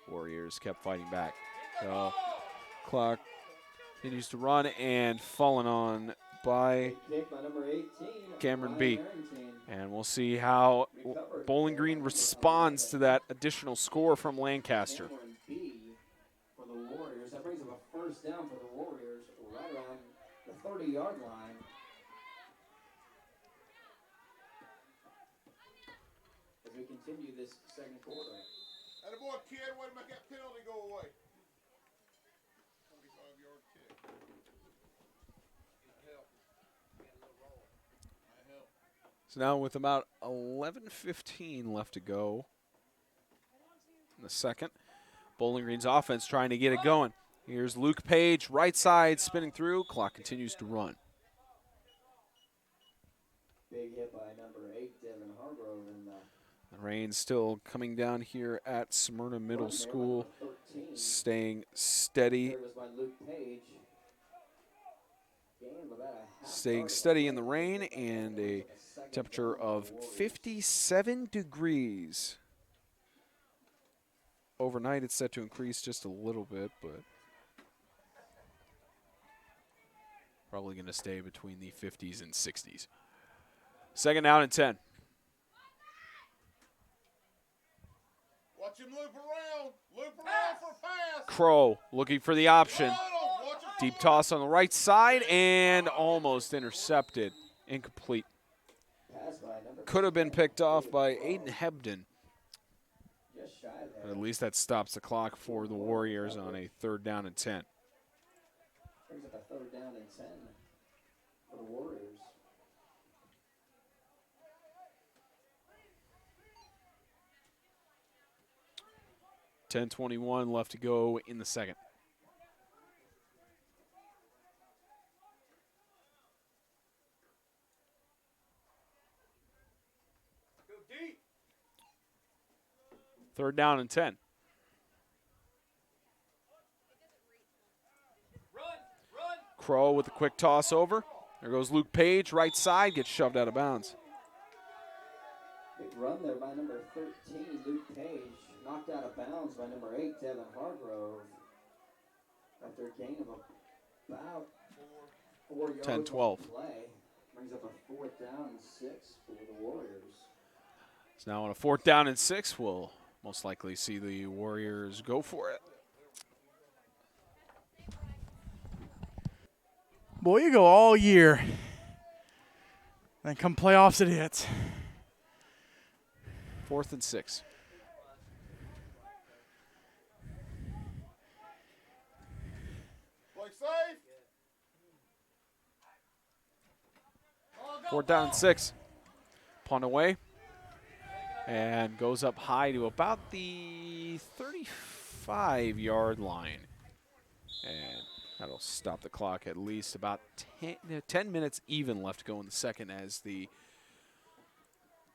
Speaker 1: Warriors kept fighting back. So clock continues to run, and falling on by
Speaker 4: Kick by number 18.
Speaker 1: Cameron
Speaker 4: Ryan
Speaker 1: B.
Speaker 4: Arrington.
Speaker 1: And we'll see how Bowling Green responds to that additional score from Lancaster.
Speaker 4: Cameron B for the Warriors. That brings up a first down for the Warriors right around the 30-yard line. As we continue this second quarter.
Speaker 3: And the boy, kid, way to make that penalty go away. 25-yard kick.
Speaker 1: So now with about 11:15 left to go in the second, Bowling Green's offense trying to get it going. Here's Luke Page, right side, spinning through. Clock continues to run.
Speaker 4: Big hit by number 8, Devin Hargrove. And
Speaker 1: The rain still coming down here at Smyrna Middle School, staying steady.
Speaker 4: service by Luke Page. Gain of about a half
Speaker 1: Staying
Speaker 4: yard.
Speaker 1: steady in the rain, and a temperature of 57 degrees. Overnight it's set to increase just a little bit, but probably going to stay between the 50s and 60s. Second down and 10.
Speaker 3: Watch him loop around. Loop around for a pass.
Speaker 1: Crow looking for the option.
Speaker 3: Watch him.
Speaker 1: Deep toss on the right side and almost intercepted. Incomplete.
Speaker 4: Pass by number
Speaker 1: Could have been picked off by Aiden Hebden.
Speaker 4: just shy of
Speaker 1: But
Speaker 4: that.
Speaker 1: at least that stops the clock for the Warriors on a third down and 10.
Speaker 4: Brings up a third down and 10 for the Warriors.
Speaker 1: .21 left to go in the second.
Speaker 5: Go deep.
Speaker 1: Third down and 10.
Speaker 5: Run. Run.
Speaker 1: Crow with a quick toss over. There goes Luke Page, right side, gets shoved out of bounds.
Speaker 4: Big run there by number 13, Luke Page. Knocked out of bounds by number 8, Devin Hargrove. After a gain of about 4 yards
Speaker 1: 10-12.
Speaker 4: on the play. Brings up a fourth down and 6 for the Warriors.
Speaker 1: So now on a fourth down and 6, we'll most likely see the Warriors go for it.
Speaker 2: Boy, you go all year. Then come playoffs it hits.
Speaker 1: Fourth and 6.
Speaker 3: Play safe.
Speaker 1: Fourth down and 6. Punt away. And goes up high to about the 35-yard line. And that'll stop the clock at least about 10 minutes even left to go in the second as the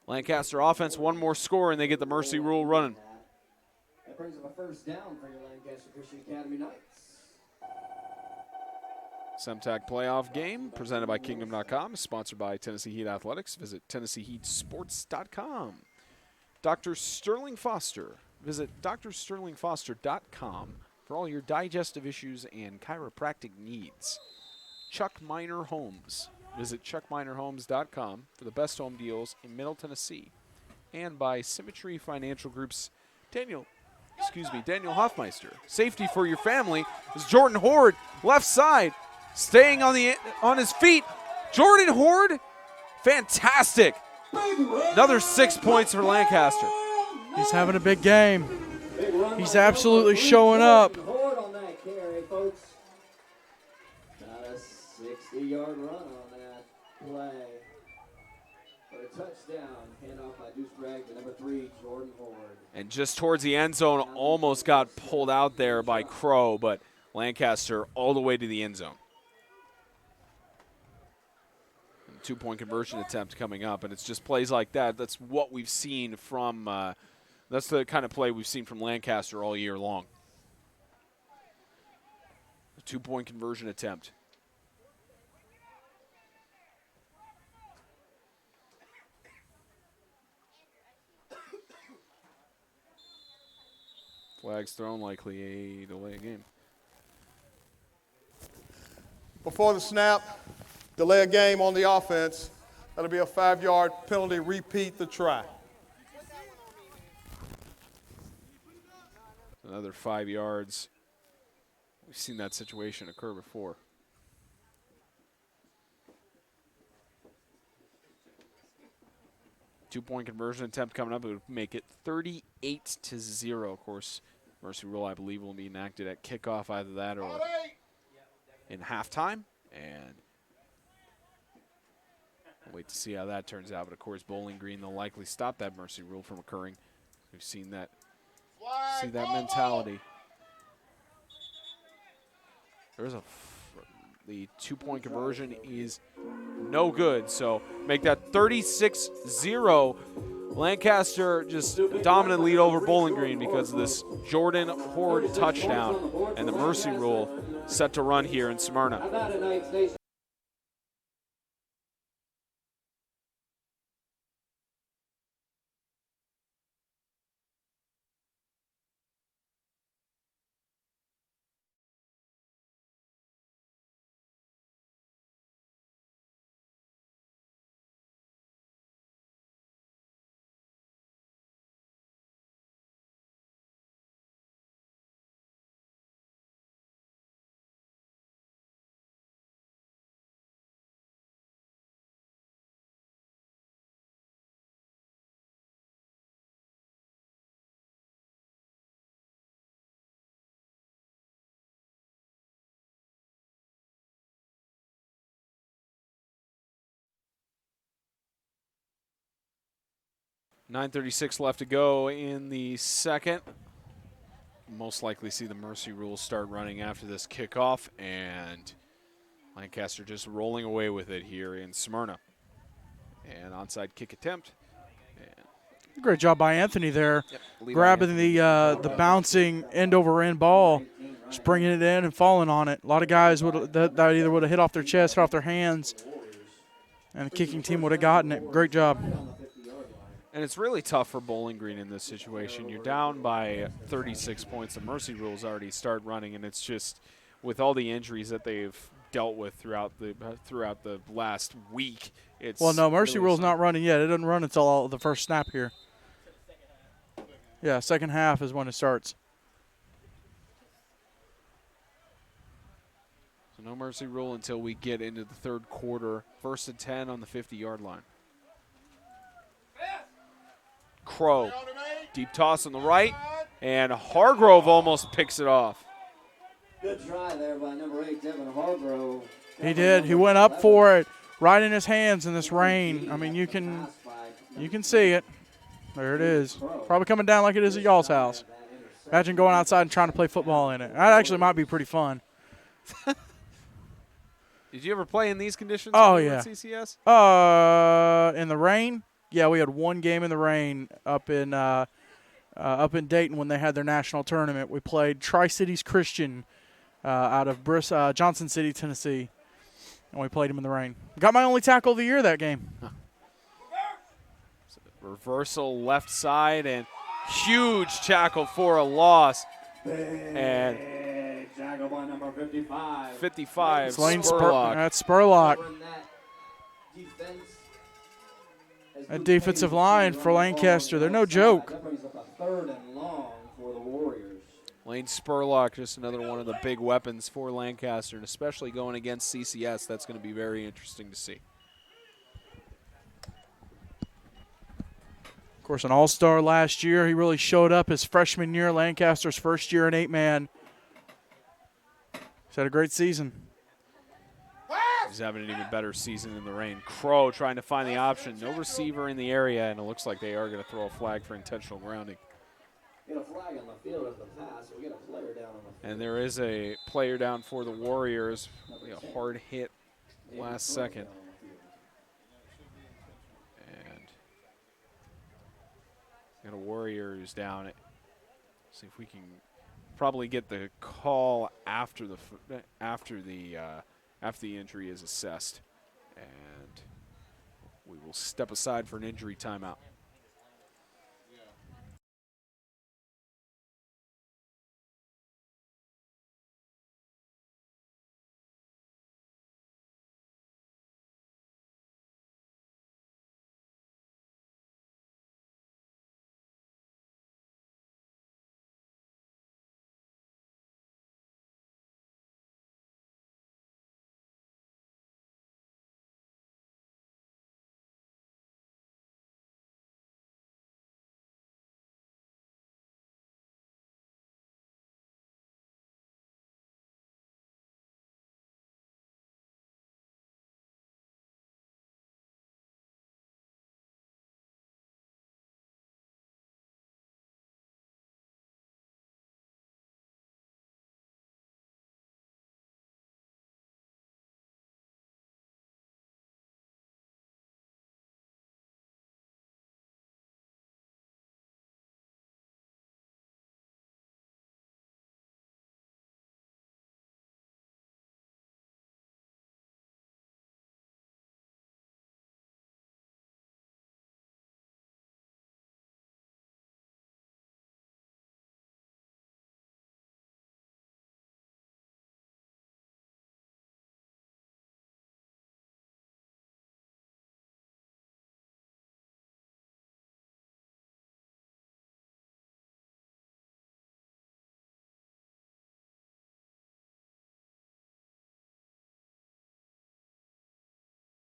Speaker 1: Lancaster offense one more score and they get the mercy rule running.
Speaker 4: That brings up a first down for your Lancaster Christian Academy Knights.
Speaker 1: MTAC playoff game presented by Kingdom.com, sponsored by Tennessee Heat Athletics. Visit TennesseeHeatSports.com. Dr. Sterling Foster. Visit drsterlingfoster.com for all your digestive issues and chiropractic needs. Chuck Miner Homes. Visit chuckminerhomes.com for the best home deals in Middle Tennessee. And by Symmetry Financial Group's Daniel Hoffmeister. Safety for your family is Jordan Horde, left side, staying on his feet. Jordan Horde, fantastic. Another 6 points for Lancaster.
Speaker 2: He's having a big game. He's absolutely showing up.
Speaker 4: Horde on that carry, folks. Got a 60-yard run on that play. For a touchdown, handoff by Deuce Bragg to number 3, Jordan Horde.
Speaker 1: And just towards the end zone, almost got pulled out there by Crow, but Lancaster all the way to the end zone. And 2-point conversion attempt coming up, and it's just plays like that. That's what we've seen from that's the kind of play we've seen from Lancaster all year long. A 2-point conversion attempt. Flags thrown, likely a delay game.
Speaker 3: Before the snap, delay a game on the offense. That'll be a 5-yard penalty, repeat the try.
Speaker 1: Another 5 yards. We've seen that situation occur before. Two-point conversion attempt coming up. It would make it 38-0. Of course, mercy rule, I believe, will be enacted at kickoff, either that or in halftime. And we'll wait to see how that turns out. But, of course, Bowling Green, they'll likely stop that mercy rule from occurring. We've seen that, mentality. The two-point conversion is no good, so make that 36-0. Lancaster just dominant lead over Bowling Green because of this Jordan Horde touchdown, and the mercy rule set to run here in Smyrna. 9:36 left to go in the second. Most likely see the mercy rule start running after this kickoff, and Lancaster just rolling away with it here in Smyrna. And onside kick attempt. And
Speaker 2: great job by Anthony there,
Speaker 1: yep,
Speaker 2: grabbing the bouncing end-over-end ball, just bringing it in and falling on it. A lot of guys that either would have hit off their chest, hit off their hands, and the kicking team would have gotten it. Great job.
Speaker 1: And it's really tough for Bowling Green in this situation. You're down by 36 points. The mercy rules already start running, and it's just with all the injuries that they've dealt with throughout the last week.
Speaker 2: Well, no, mercy
Speaker 1: really
Speaker 2: rule's not running yet. It doesn't run until the first snap here. Yeah, second half is when it starts.
Speaker 1: So no mercy rule until we get into the third quarter. 1st and 10 on the 50-yard line. Crow, deep toss on the right, and Hargrove almost picks it off.
Speaker 4: Good try there by number 8, Devin Hargrove.
Speaker 2: He did. He went up for it right in his hands in this rain. I mean, you can see it. There it is. Probably coming down like it is at y'all's house. Imagine going outside and trying to play football in it. That actually might be pretty fun.
Speaker 1: Did you ever play in these conditions?
Speaker 2: Oh, yeah.
Speaker 1: At CCS?
Speaker 2: In the rain? Yeah, we had one game in the rain up in Dayton when they had their national tournament. We played Tri-Cities Christian out of Johnson City, Tennessee, and we played them in the rain. Got my only tackle of the year that game.
Speaker 1: Reversal left side and huge tackle for a loss. And
Speaker 4: tackle by number 55.
Speaker 1: 55,
Speaker 2: It's Lane
Speaker 1: Spurlock.
Speaker 2: That's Spurlock.
Speaker 4: That
Speaker 2: defensive line for Lancaster, they're no joke.
Speaker 4: That brings up a 3rd and long for the Warriors.
Speaker 1: Lane Spurlock, just another one of the big weapons for Lancaster, and especially going against CCS, that's going to be very interesting to see.
Speaker 2: Of course, an all-star last year. He really showed up his freshman year, Lancaster's first year in 8-man. He's had a great season.
Speaker 1: He's having an even better season in the rain. Crow trying to find the option. No receiver in the area, and it looks like they are going to throw a flag for intentional grounding.
Speaker 4: Get a flag on the field as the pass. We get a player down on the field.
Speaker 1: And there is a player down for the Warriors. A hard hit last second. And got a Warrior who's down. See if we can probably get the call after the injury is assessed, and we will step aside for an injury timeout.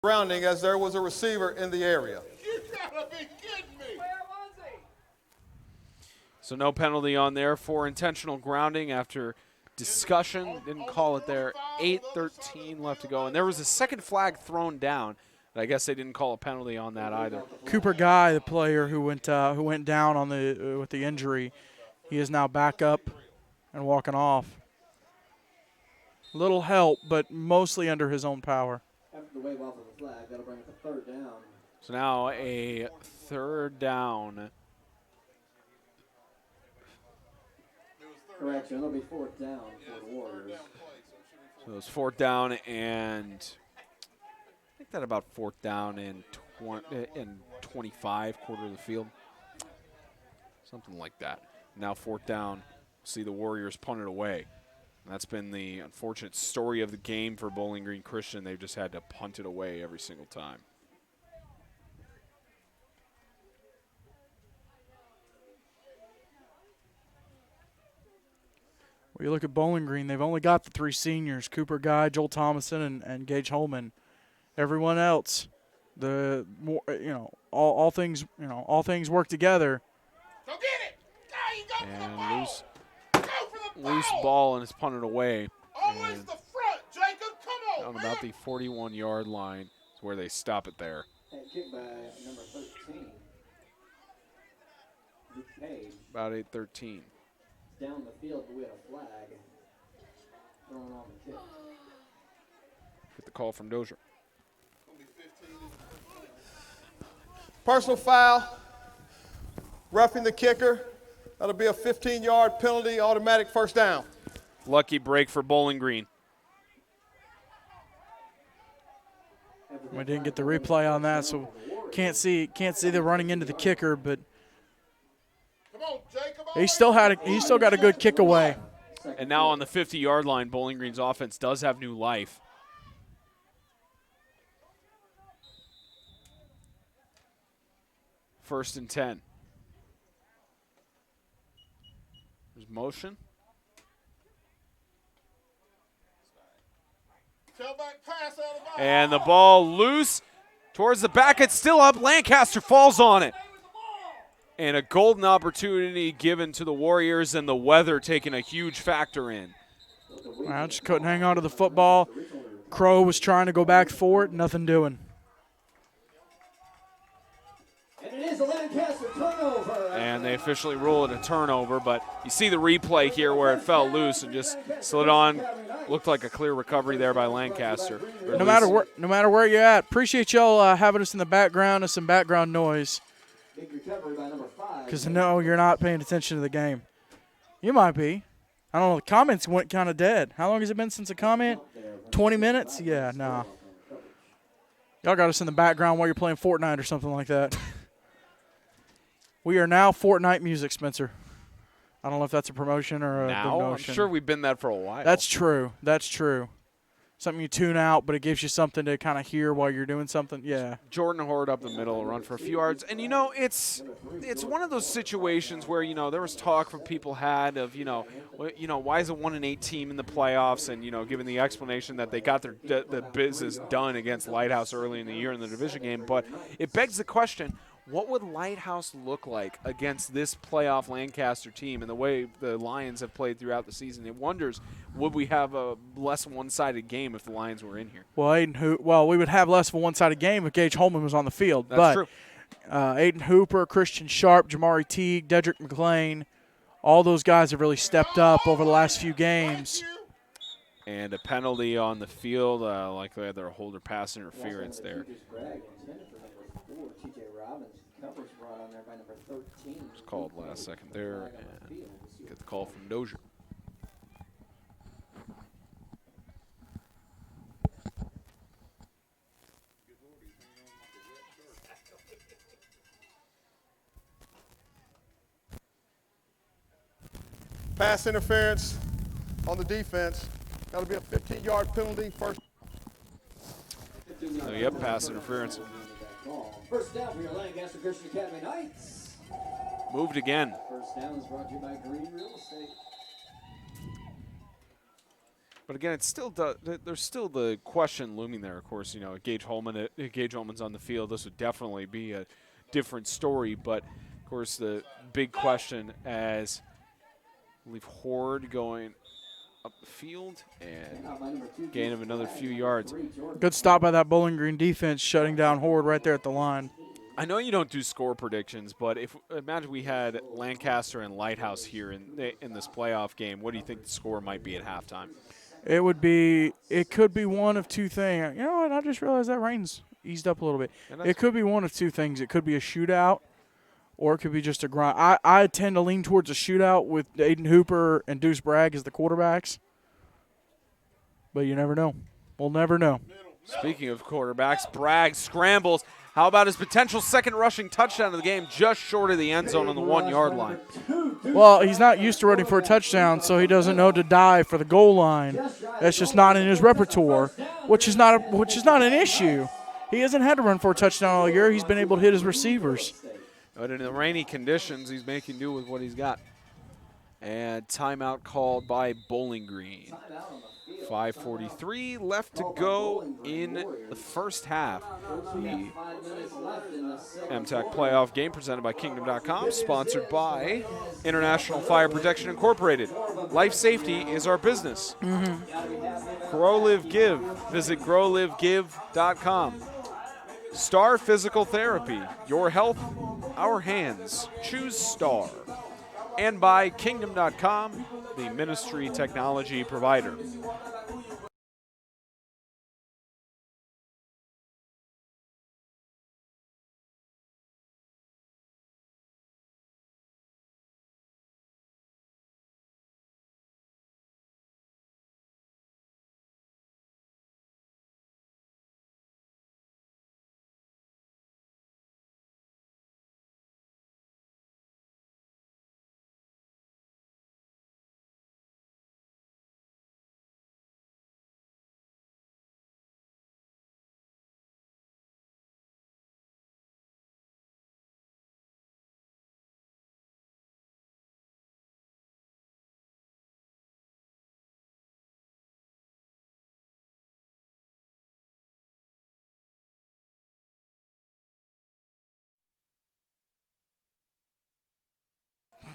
Speaker 3: grounding as there was a receiver in the area.
Speaker 6: You gotta be kidding me.
Speaker 5: Where was he?
Speaker 1: So no penalty on there for intentional grounding after discussion. Didn't call it there. 8:13 left to go. And there was a second flag thrown down. But I guess they didn't call a penalty on that either.
Speaker 2: Cooper Guy, the player who went down on the with the injury, he is now back up and walking off. Little help, but mostly under his own power.
Speaker 4: After the wave off of the flag, that'll bring it to 3rd down.
Speaker 1: So now a 3rd down.
Speaker 4: Correction, it'll be 4th down for the Warriors.
Speaker 1: So it was 4th down, and I think that about 4th down and 25, quarter of the field. Something like that. Now 4th down, see the Warriors punt it away. And that's been the unfortunate story of the game for Bowling Green Christian. They've just had to punt it away every single time.
Speaker 2: Well, you look at Bowling Green, they've only got the 3 seniors, Cooper Guy, Joel Thomason, and Gage Holman. Everyone else, all things work together.
Speaker 6: Go get it. There you go for the
Speaker 1: And
Speaker 6: ball.
Speaker 1: loose
Speaker 6: Go for the
Speaker 1: loose
Speaker 6: ball.
Speaker 1: ball, and it's punted away.
Speaker 6: Always
Speaker 1: And
Speaker 6: the front, Jacob. Come on,
Speaker 1: on
Speaker 6: man.
Speaker 1: about the 41-yard line is where they stop it there.
Speaker 4: And kick by number 13. Luke Page.
Speaker 1: About 8:13.
Speaker 4: Down the field, but we had a flag thrown on the kick.
Speaker 1: Get the call from Dozier.
Speaker 3: Personal foul, roughing the kicker. That'll be a 15-yard penalty, automatic 1st down.
Speaker 1: Lucky break for Bowling Green.
Speaker 2: We didn't get the replay on that, so can't see the running into the kicker, but
Speaker 6: Come on, Jacob.
Speaker 2: he still got a good kick away.
Speaker 1: And now on the 50-yard line, Bowling Green's offense does have new life. First and 10. There's motion.
Speaker 6: Tailback pass out of bounds.
Speaker 1: And the ball loose towards the back. It's still up. Lancaster falls on it. And a golden opportunity given to the Warriors, and the weather taking a huge factor in.
Speaker 2: I just couldn't hang on to the football. Crow was trying to go back for it, nothing doing.
Speaker 4: And it is a Lancaster turnover.
Speaker 1: And they officially rule it a turnover, but you see the replay here where it fell loose and just slid on. Looked like a clear recovery there by Lancaster.
Speaker 2: No matter where you're at, appreciate y'all having us in the background and some background noise.
Speaker 4: Big recovery by number 5.
Speaker 2: Because no, you're not paying attention to the game. You might be. I don't know. The comments went kind of dead. How long has it been since a comment? 20 minutes? Yeah, no. Y'all got us in the background while you're playing Fortnite or something like that. We are now Fortnite music, Spencer. I don't know if that's a promotion or a
Speaker 1: Now, I'm
Speaker 2: demotion.
Speaker 1: sure we've been that for a while.
Speaker 2: That's true. That's true. Something you tune out, but it gives you something to kind of hear while you're doing something. Yeah.
Speaker 1: Jordan Horde up the middle, run for a few yards. And, it's one of those situations where, there was talk from people had of, why is a 1-8 team in the playoffs? And, given the explanation that they got the business done against Lighthouse early in the year in the division game. But it begs the question, what would Lighthouse look like against this playoff Lancaster team and the way the Lions have played throughout the season? It wonders, would we have a less one-sided game if the Lions were in here?
Speaker 2: Well, we would have less of a one-sided game if Gage Holman was on the field.
Speaker 1: That's true.
Speaker 2: Aiden Hooper, Christian Sharp, Jamari Teague, Dedrick McLean, all those guys have really stepped up over the last few games.
Speaker 1: And a penalty on the field, like they had their holder pass interference there.
Speaker 4: Coverage brought on there by number 13.
Speaker 1: Just called last second there, and get the call from Dozier.
Speaker 3: Pass interference on the defense. That'll be a 15-yard penalty, 1st.
Speaker 1: So, yep, pass interference.
Speaker 4: First down for your Lancaster Christian Academy Knights.
Speaker 1: Moved again.
Speaker 4: First down is brought to you by Green Real Estate.
Speaker 1: But again, it's still there's still the question looming there. Of course, you know, Gage Holman's on the field. This would definitely be a different story. But of course, the big question as I believe Horde going up the field and gain of another few yards.
Speaker 2: Good stop by that Bowling Green defense, shutting down Horde right there at the line.
Speaker 1: I know you don't do score predictions, but imagine we had Lancaster and Lighthouse here in this playoff game. What do you think the score might be at halftime?
Speaker 2: It could be one of two things. You know what? I just realized that rain's eased up a little bit. It could be one of two things. It could be a shootout, or it could be just a grind. I tend to lean towards a shootout with Aiden Hooper and Deuce Bragg as the quarterbacks. But you never know. We'll never know.
Speaker 1: Speaking of quarterbacks, Bragg scrambles. How about his potential second rushing touchdown of the game, just short of the end zone on the 1 yard line?
Speaker 2: Well, he's not used to running for a touchdown, so he doesn't know to dive for the goal line. That's just not in his repertoire, which is not an issue. He hasn't had to run for a touchdown all year. He's been able to hit his receivers.
Speaker 1: But in the rainy conditions, he's making do with what he's got. And timeout called by Bowling Green. 5:43 left to go in the first half. The MTAC playoff game presented by Kingdom.com, sponsored by International Fire Protection Incorporated. Life safety is our business. Grow, Live, Give. Visit growlivegive.com. Star Physical Therapy. Your health, our hands. Choose Star. And by Kingdom.com, the ministry technology provider.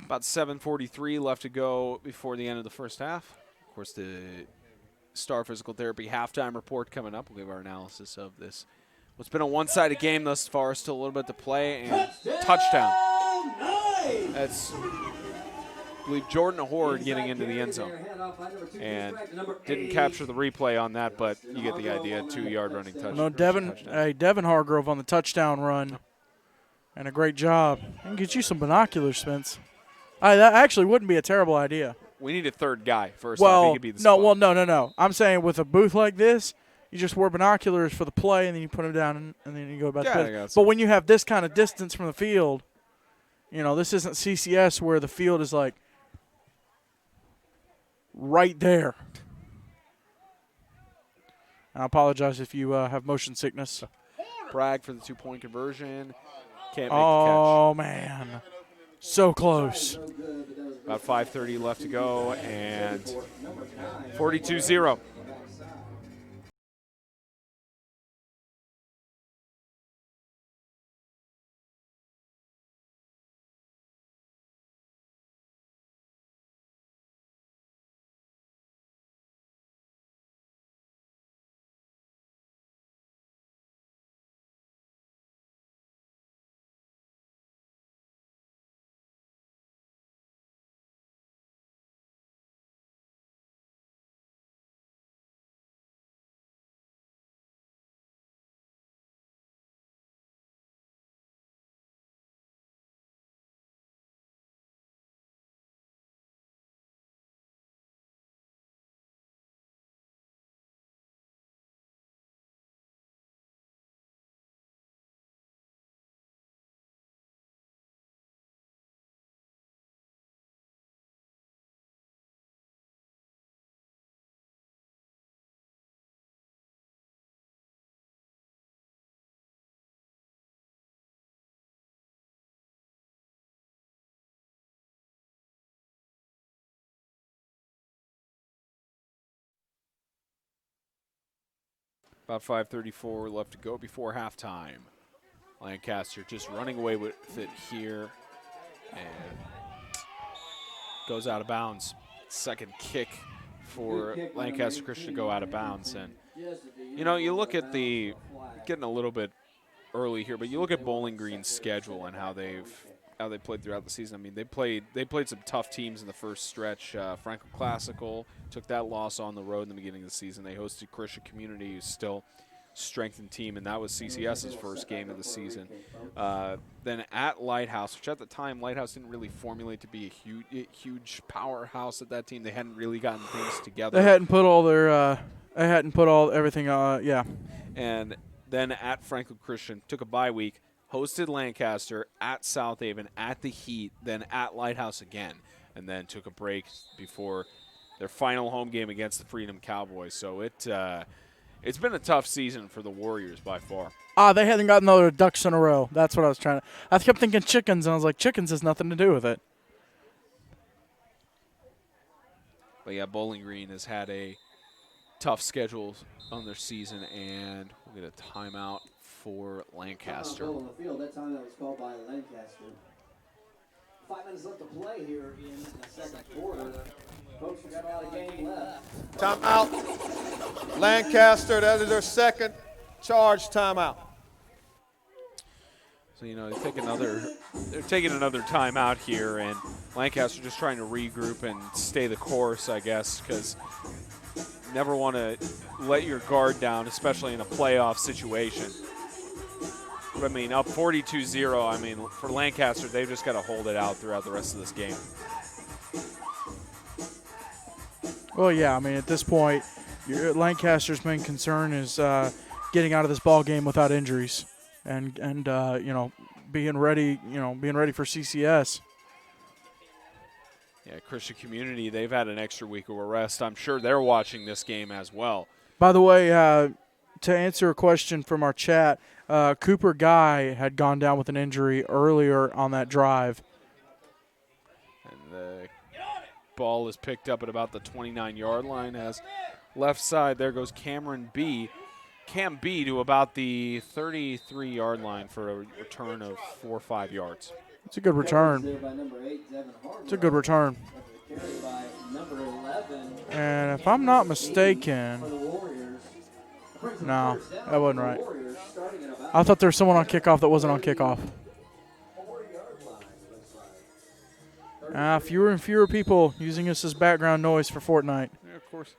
Speaker 1: About 7:43 left to go before the end of the first half. Of course, the Star Physical Therapy halftime report coming up. We'll give our analysis of this. What's been a one-sided game thus far, still a little bit to play, and touchdown. That's, I believe, Jordan Horde getting into the end zone. And didn't capture the replay on that, but you get the idea, 2-yard running touchdown.
Speaker 2: No, Devin Hargrove on the touchdown run. And a great job. I can get you some binoculars, Spence. That actually wouldn't be a terrible idea.
Speaker 1: We need a third guy first. Well, he could be the spot.
Speaker 2: No. I'm saying with a booth like this, you just wear binoculars for the play, and then you put them down, and then you go about the play. But when you have this kind of distance from the field, you know, this isn't CCS where the field is like right there. And I apologize if you have motion sickness.
Speaker 1: Bragg for the 2-point conversion. Can't make the catch.
Speaker 2: Oh, man. So close.
Speaker 1: About 5:30 left to go, and 42-0. About 5:34 left to go before halftime. Lancaster just running away with it here and goes out of bounds. Second kick for Lancaster Christian to go out of bounds. And, you know, you look at getting a little bit early here, but you look at Bowling Green's schedule and how they played throughout the season. I mean, they played some tough teams in the first stretch. Franklin Classical took that loss on the road in the beginning of the season. They hosted Christian Community, who's still strengthened team, and that was CCS's first game of the season. Then at Lighthouse, which at the time Lighthouse didn't really formulate to be a huge powerhouse at that team. They hadn't really gotten things together.
Speaker 2: They hadn't put everything. Yeah.
Speaker 1: And then at Franklin Christian, took a bye week, hosted Lancaster, at South Haven, at the Heat, then at Lighthouse again, and then took a break before their final home game against the Freedom Cowboys. So it's been a tough season for the Warriors by far.
Speaker 2: They hadn't gotten other ducks in a row. That's what I was trying to. I kept thinking chickens, and I was like, chickens has nothing to do with it.
Speaker 1: But yeah, Bowling Green has had a tough schedule on their season, and we'll get a timeout for Lancaster.
Speaker 4: On the field. That timeout was called by Lancaster. 5 minutes left to play here in the second quarter. Folks, we got a lot of game left.
Speaker 3: Timeout. Lancaster, that is their second charge timeout.
Speaker 1: So, you know, they're taking another timeout here, and Lancaster just trying to regroup and stay the course, I guess, because never want to let your guard down, especially in a playoff situation. But, I mean, up 42-0, I mean, for Lancaster, they've just got to hold it out throughout the rest of this game.
Speaker 2: Well, yeah, I mean, at this point, Lancaster's main concern is getting out of this ball game without injuries and you know, being ready for CCS.
Speaker 1: Yeah, Christian Community, they've had an extra week of rest. I'm sure they're watching this game as well.
Speaker 2: By the way, to answer a question from our chat, Cooper Guy had gone down with an injury earlier on that drive.
Speaker 1: And the ball is picked up at about the 29-yard line as left side. There goes Cam B to about the 33-yard line for a return of 4 or 5 yards.
Speaker 2: It's a good return. It's a good return. And if I'm not mistaken, no, that wasn't right. I thought there was someone on kickoff that wasn't on kickoff. Fewer and fewer people using this as background noise for Fortnite.
Speaker 1: Yeah, of course.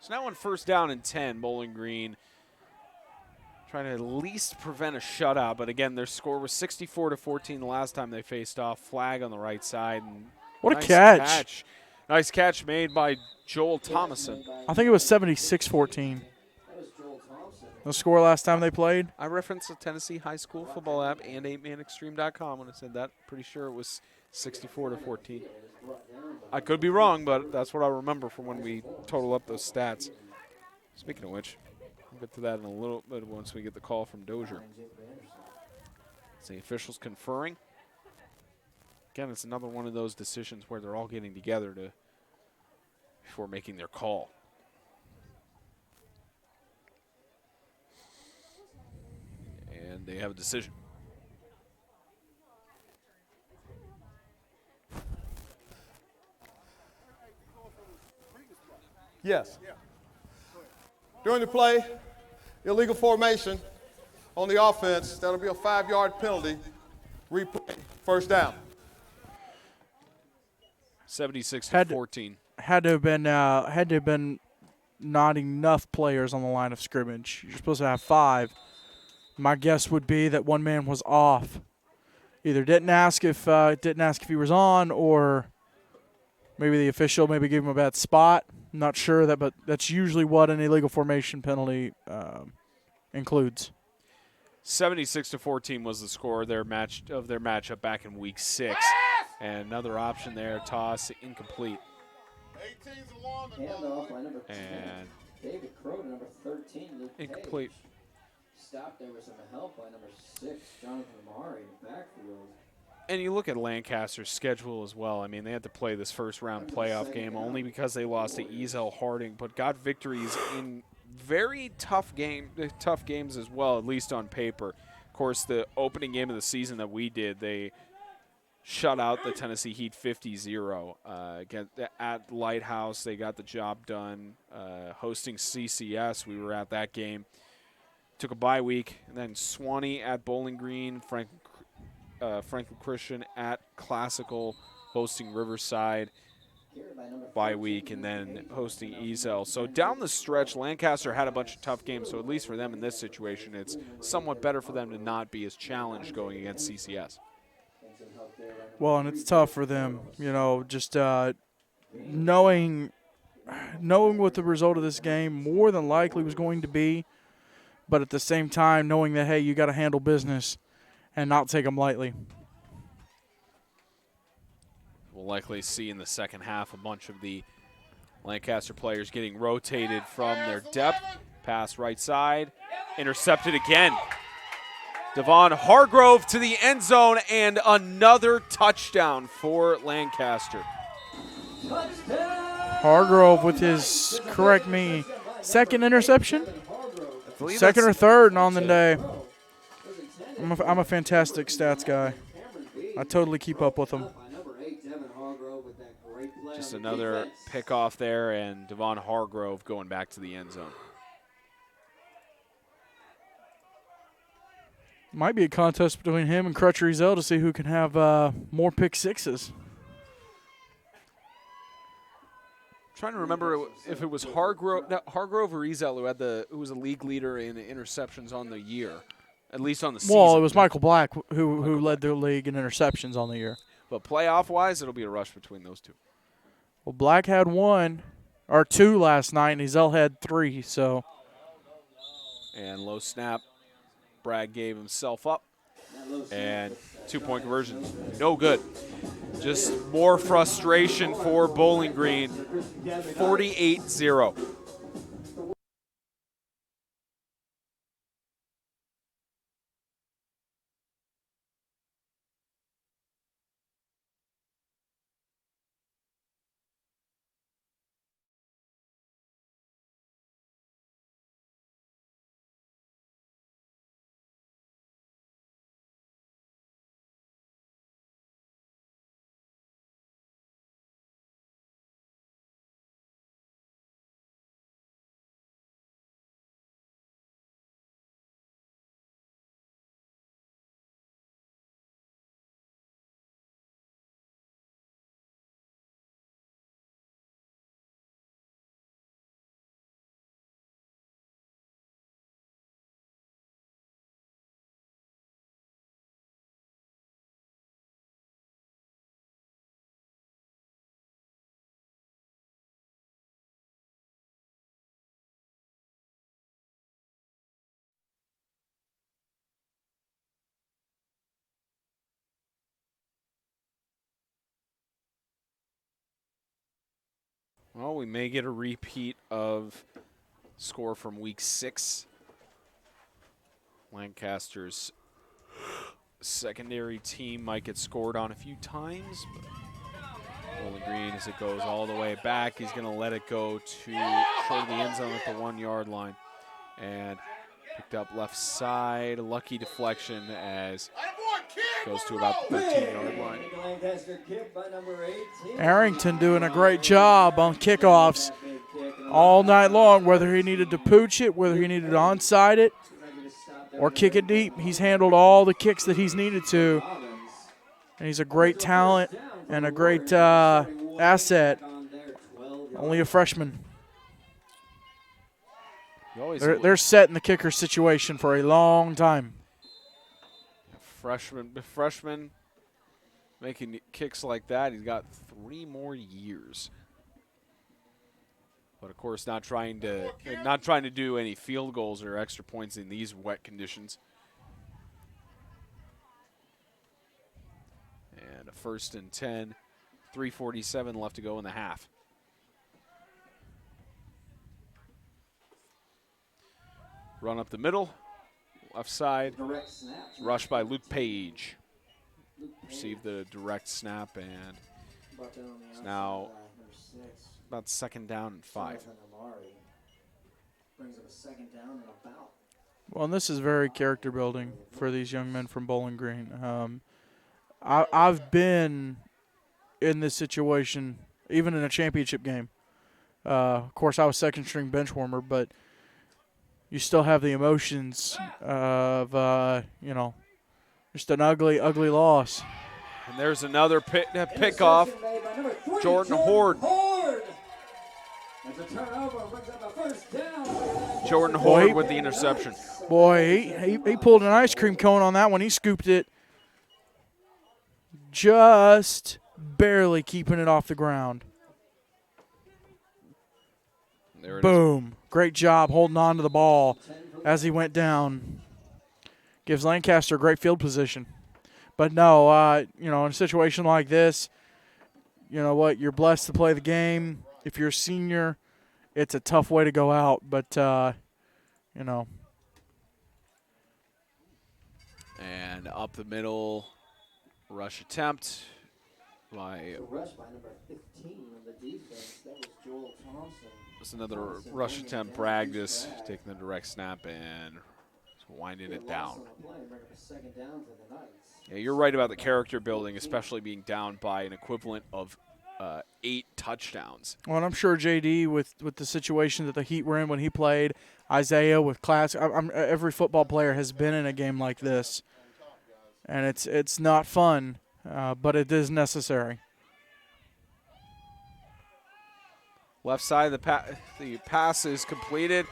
Speaker 1: So now on 1st down and 10, Bowling Green trying to at least prevent a shutout. But again, their score was 64-14 the last time they faced off. Flag on the right side. And
Speaker 2: what a catch.
Speaker 1: Nice catch made by Joel Thomason.
Speaker 2: I think it was 76-14. The score last time they played?
Speaker 1: I referenced the Tennessee High School football app and 8manextreme.com when I said that. Pretty sure it was 64-14. I could be wrong, but that's what I remember from when we total up those stats. Speaking of which, we'll get to that in a little bit once we get the call from Dozier. It's the officials conferring. Again, it's another one of those decisions where they're all getting together before making their call. And they have a decision.
Speaker 3: Yes. During the play, illegal formation on the offense. That'll be a 5-yard penalty. Replay, 1st down.
Speaker 1: 76-14.
Speaker 2: Had to have been not enough players on the line of scrimmage. You're supposed to have 5. My guess would be that one man was off. Either didn't ask if he was on, or maybe the official maybe gave him a bad spot. I'm not sure but that's usually what an illegal formation penalty includes.
Speaker 1: 76-14 was the score of their matchup back in week 6. And another option there, toss incomplete.
Speaker 6: 18-1.
Speaker 1: And
Speaker 4: David Crow to number 13, Luke
Speaker 1: incomplete.
Speaker 4: Stopped there with some help by number 6, Jonathan Amari, backfield.
Speaker 1: And you look at Lancaster's schedule as well. I mean, they had to play this first-round playoff game only because they lost to Ezel Harding, but got victories in very tough games as well, at least on paper. Of course, the opening game of the season that we did, they shut out the Tennessee Heat 50-0. At Lighthouse, they got the job done. Hosting CCS, we were at that game. Took a bye week, and then Swanee at Bowling Green, Franklin Christian at Classical, hosting Riverside, bye week, and then hosting Ezel. So down the stretch, Lancaster had a bunch of tough games, so at least for them in this situation, it's somewhat better for them to not be as challenged going against CCS.
Speaker 2: Well, and it's tough for them, you know, just knowing what the result of this game more than likely was going to be, but at the same time knowing that, hey, you got to handle business and not take them lightly.
Speaker 1: We'll likely see in the second half a bunch of the Lancaster players getting rotated from their depth. Pass right side, intercepted again. Devon Hargrove to the end zone, and another touchdown for Lancaster.
Speaker 2: Hargrove with his, correct me, second interception? Second or third on the day. I'm a fantastic stats guy. I totally keep up with him.
Speaker 1: Just another pickoff there, and Devon Hargrove going back to the end zone.
Speaker 2: Might be a contest between him and Crutcher Ezel to see who can have more pick sixes.
Speaker 1: Trying to remember if it was Hargrove or Ezel who was a league leader in interceptions on the year, at least on the season.
Speaker 2: Well, it was Michael Black who led the league in interceptions on the year.
Speaker 1: But playoff-wise, it'll be a rush between those two.
Speaker 2: Well, Black had two last night, and Ezel had 3. So.
Speaker 1: And low snap. Bragg gave himself up, and 2-point conversion, no good. Just more frustration for Bowling Green, 48-0. Well, we may get a repeat of score from week 6. Lancaster's secondary team might get scored on a few times, but Bowling Green, as it goes all the way back, he's going to let it go to short of the end zone at the 1-yard line. And picked up left side, lucky deflection as goes to about the 13-yard line.
Speaker 2: Arrington doing a great job on kickoffs all night long, whether he needed to pooch it, whether he needed to onside it, or kick it deep. He's handled all the kicks that he's needed to. And he's a great talent and a great asset. Only a freshman. They're set in the kicker situation for a long time.
Speaker 1: Freshman making kicks like that, he's got 3 more years. But of course, not trying to do any field goals or extra points in these wet conditions. And a 1st and 10, 3:47 left to go in the half. Run up the middle, left side, rush by Luke Page. received the direct snap, and
Speaker 4: Brought down on the
Speaker 1: it's
Speaker 4: outside
Speaker 1: now
Speaker 4: by number 6.
Speaker 1: about 2nd down and 5.
Speaker 4: Jonathan Amari brings up a 2nd down and about.
Speaker 2: Well, and this is very character building for these young men from Bowling Green. I've been in this situation, even in a championship game. Of course, I was 2nd-string bench warmer, but you still have the emotions of, just an ugly, ugly loss.
Speaker 1: And there's another pickoff.
Speaker 4: Interception made by number 3,
Speaker 1: Jordan Horde.
Speaker 4: As a turnover brings up a 1st down.
Speaker 1: Jordan
Speaker 2: Boy,
Speaker 1: Horde with the interception.
Speaker 2: Boy, he pulled an ice cream cone on that one. He scooped it, just barely keeping it off the ground.
Speaker 1: There it is.
Speaker 2: Boom. Great job holding on to the ball as he went down. Gives Lancaster great field position. But no, in a situation like this, you know what? You're blessed to play the game. If you're a senior, it's a tough way to go out. But,
Speaker 1: And up the middle, rush attempt by
Speaker 4: The rush by number 15 on the defense. That was Joel Thompson.
Speaker 1: It's another rush attempt. Bragdis taking the direct snap and winding it down. Yeah, you're right about the character building, especially being down by an equivalent of 8 touchdowns.
Speaker 2: well, and I'm sure JD with the situation that the Heat were in when he played, Isaiah with class. Every football player has been in a game like this, and it's not fun, but it is necessary.
Speaker 1: Left side of the pass is completed.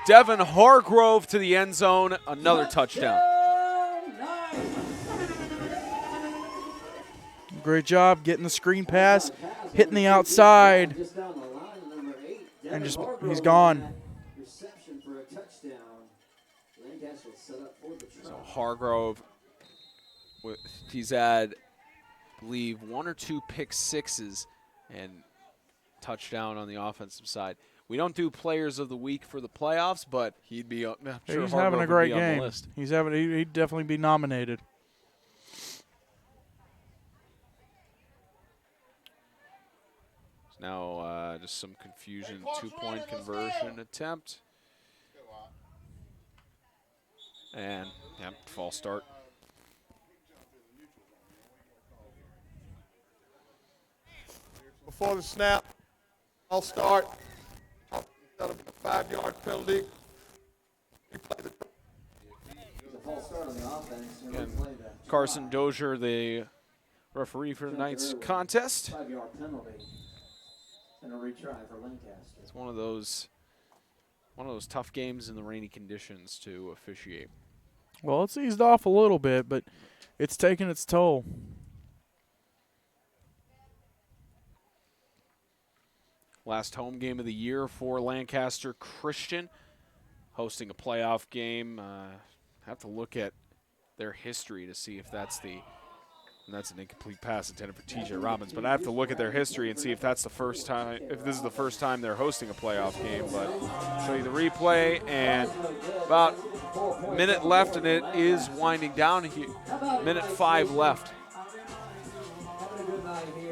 Speaker 1: Devin Hargrove to the end zone, another touchdown.
Speaker 2: Great job getting the screen pass, hitting the outside, and just he's gone.
Speaker 4: Reception for a touchdown. Lancaster set up for the
Speaker 1: So
Speaker 4: try.
Speaker 1: Hargrove, he's had, I believe, 1 or 2 pick sixes and touchdown on the offensive side. We don't do players of the week for the playoffs, but he'd be. I'm sure
Speaker 2: He's
Speaker 1: Hargrove
Speaker 2: having a
Speaker 1: would
Speaker 2: great
Speaker 1: be on the
Speaker 2: game.
Speaker 1: list.
Speaker 2: He'd definitely be nominated.
Speaker 1: Now just some confusion. 2-point conversion attempt. And, false start.
Speaker 3: Before the snap, I'll start. That'll be a 5-yard penalty.
Speaker 4: It's a false start on the offense. And
Speaker 1: Again,
Speaker 4: replay that.
Speaker 1: Carson Dozier, the referee for tonight's contest.
Speaker 4: 5-yard penalty. And a retry for Lancaster.
Speaker 1: It's one of those tough games in the rainy conditions to officiate.
Speaker 2: Well, it's eased off a little bit, but it's taking its toll.
Speaker 1: Last home game of the year for Lancaster Christian, hosting a playoff game. Have to look at their history to see if that's an incomplete pass intended for TJ Robbins. But I have to look at their history and see if that's the first time, if this is the first time they're hosting a playoff game. But I'll show you the replay, and about a minute left, and it is winding down here. Minute 5 left.
Speaker 4: Having a good night here.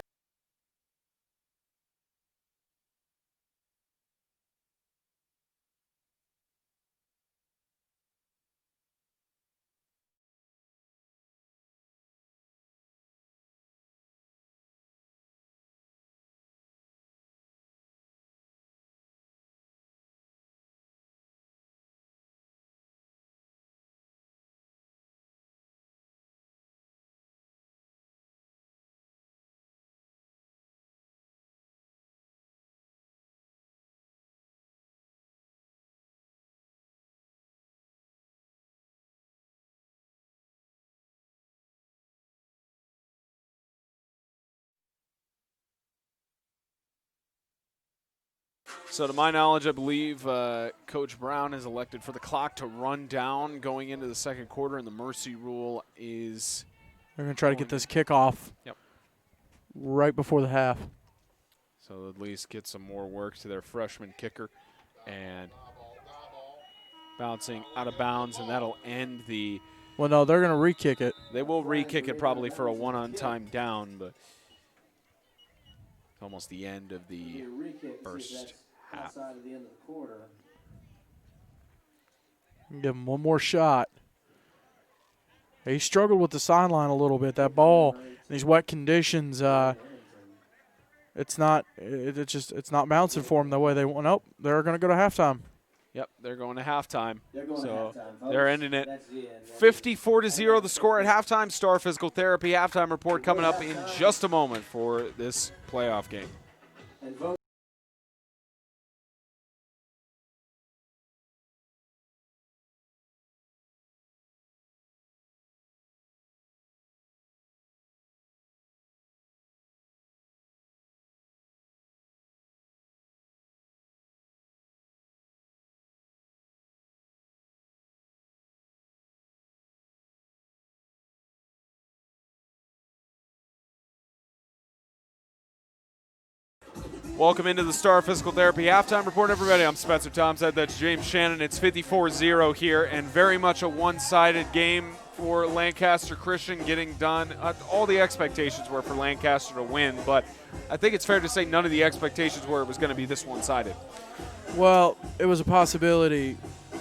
Speaker 1: So to my knowledge, I believe Coach Brown has elected for the clock to run down going into the second quarter, and the mercy rule is
Speaker 2: They're going to try to get this kickoff right before the half.
Speaker 1: so at least get some more work to their freshman kicker, and bouncing out of bounds, and that'll end the
Speaker 2: Well, no, they're going to re-kick it.
Speaker 1: They will re-kick it probably for a one-on-time down, but it's almost the end of the first half.
Speaker 4: Outside of the end of the quarter.
Speaker 2: Give him one more shot. He struggled with the sideline a little bit. That ball in these wet conditions, it's not bouncing for him the way they want. Nope, they're going to go to halftime.
Speaker 1: Yep, they're going to halftime.
Speaker 4: So
Speaker 1: They're ending it 54-0 the score at halftime. Star Physical Therapy halftime report coming up in just a moment for this playoff game. Welcome into the Star Physical Therapy halftime report, everybody. I'm Spencer Tomshead. That's James Shannon. It's 54-0 here, and very much a one-sided game for Lancaster Christian getting done. All the expectations were for Lancaster to win, but I think it's fair to say none of the expectations were it was going to be this one-sided.
Speaker 2: Well, it was a possibility.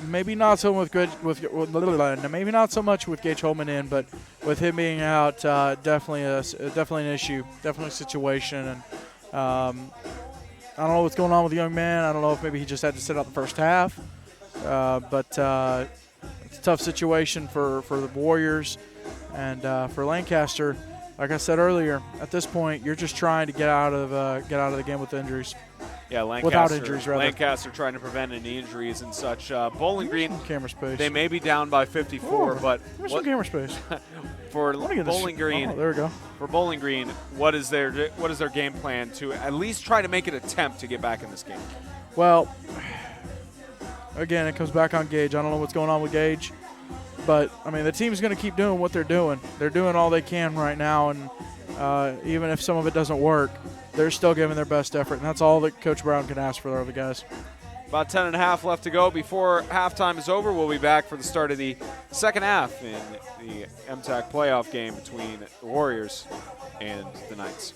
Speaker 2: Maybe not so much maybe not so much with Gage Holman in, but with him being out, definitely an issue, definitely a situation, and I don't know what's going on with the young man. I don't know if maybe he just had to sit out the first half, but it's a tough situation for the Warriors and for Lancaster. Like I said earlier, at this point, you're just trying to get out of the game with injuries.
Speaker 1: Yeah,
Speaker 2: without injuries, rather.
Speaker 1: Lancaster trying to prevent any injuries and such. Bowling Green,
Speaker 2: camera space.
Speaker 1: They may be down by 54, but
Speaker 2: there's some camera space.
Speaker 1: For Bowling Green,
Speaker 2: there we go.
Speaker 1: For Bowling Green, what is their game plan to at least try to make an attempt to get back in this game?
Speaker 2: Well, again, it comes back on Gage. I don't know what's going on with Gage, but I mean the team's going to keep doing what they're doing. They're doing all they can right now, and even if some of it doesn't work, they're still giving their best effort, and that's all that Coach Brown can ask for their other guys.
Speaker 1: About 10 and a half left to go before halftime is over. We'll be back for the start of the second half in the MTAC playoff game between the Warriors and the Knights.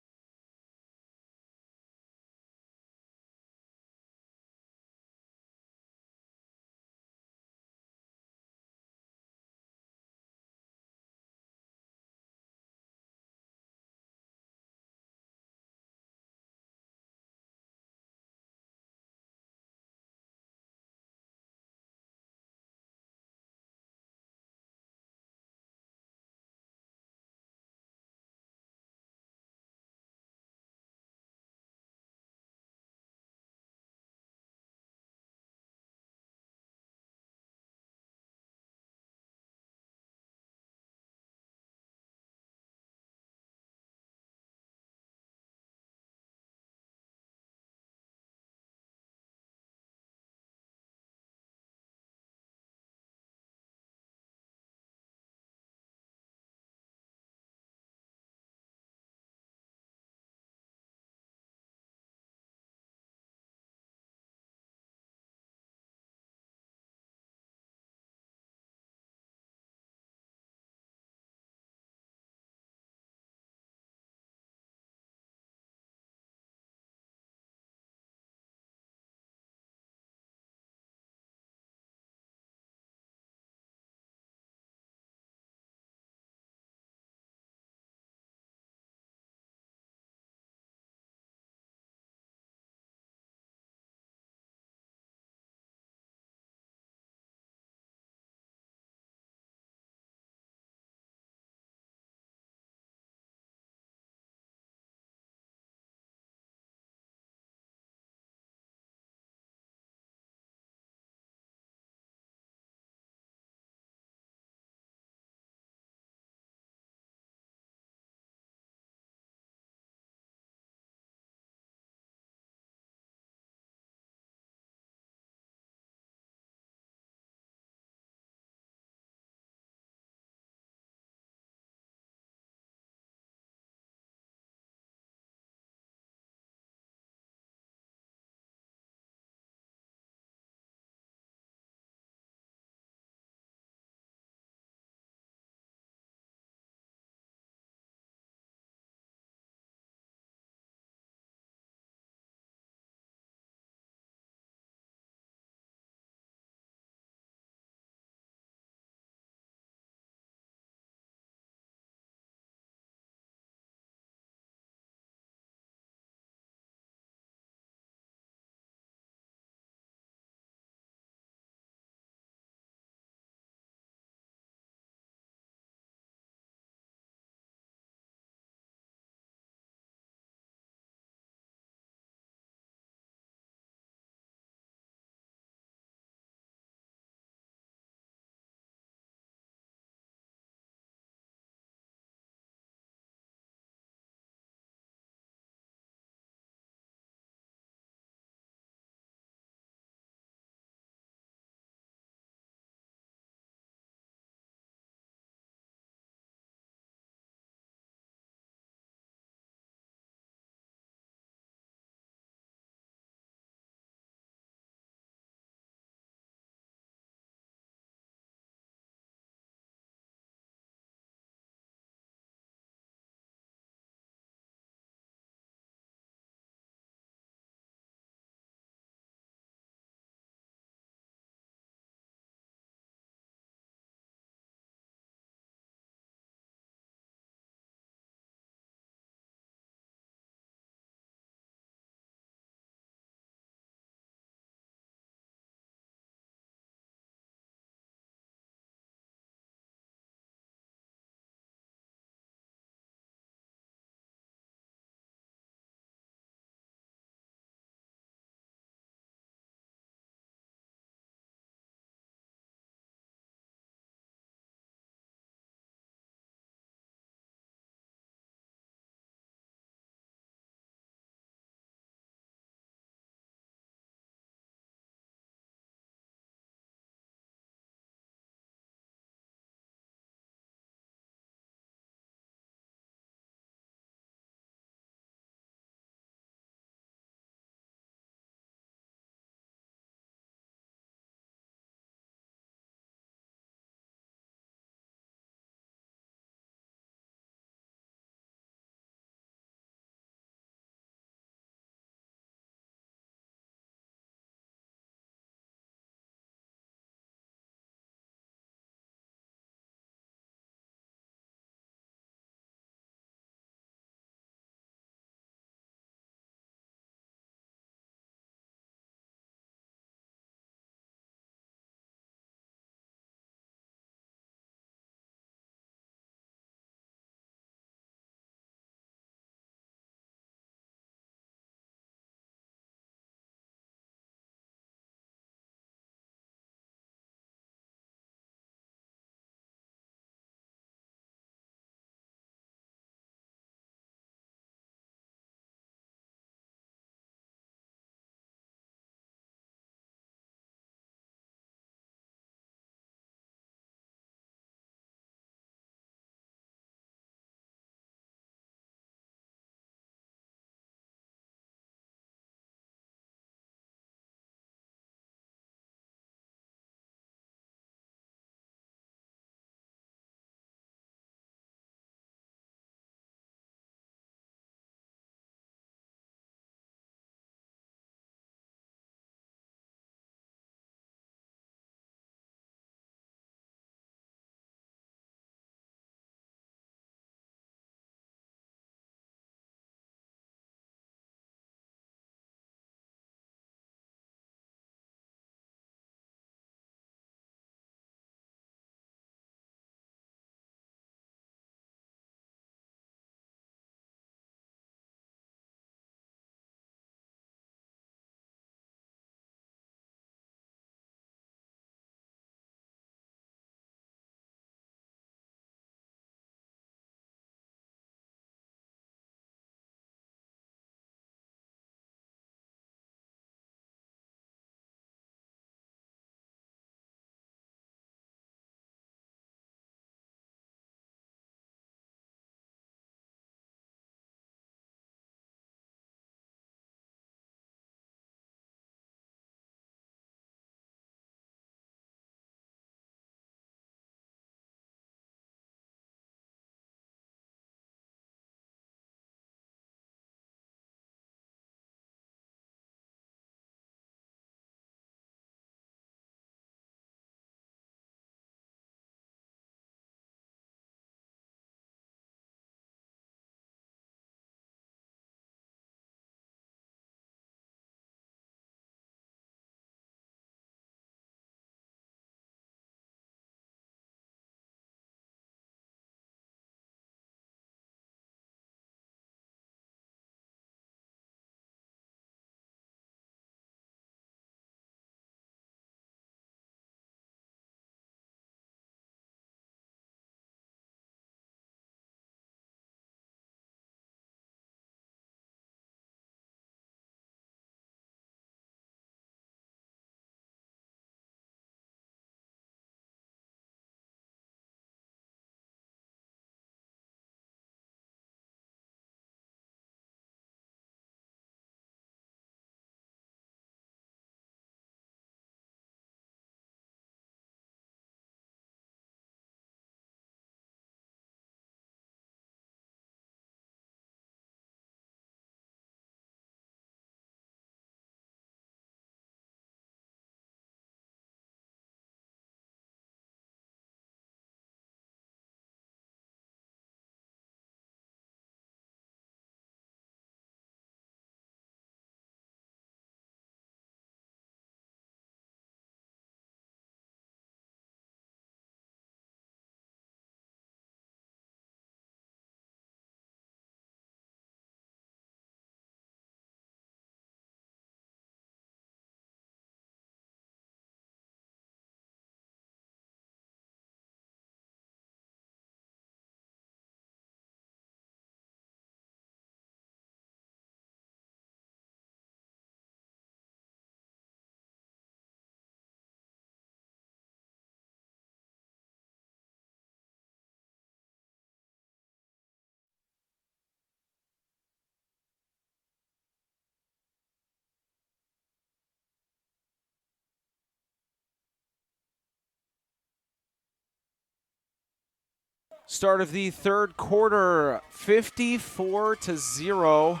Speaker 1: Start of the third quarter, 54-0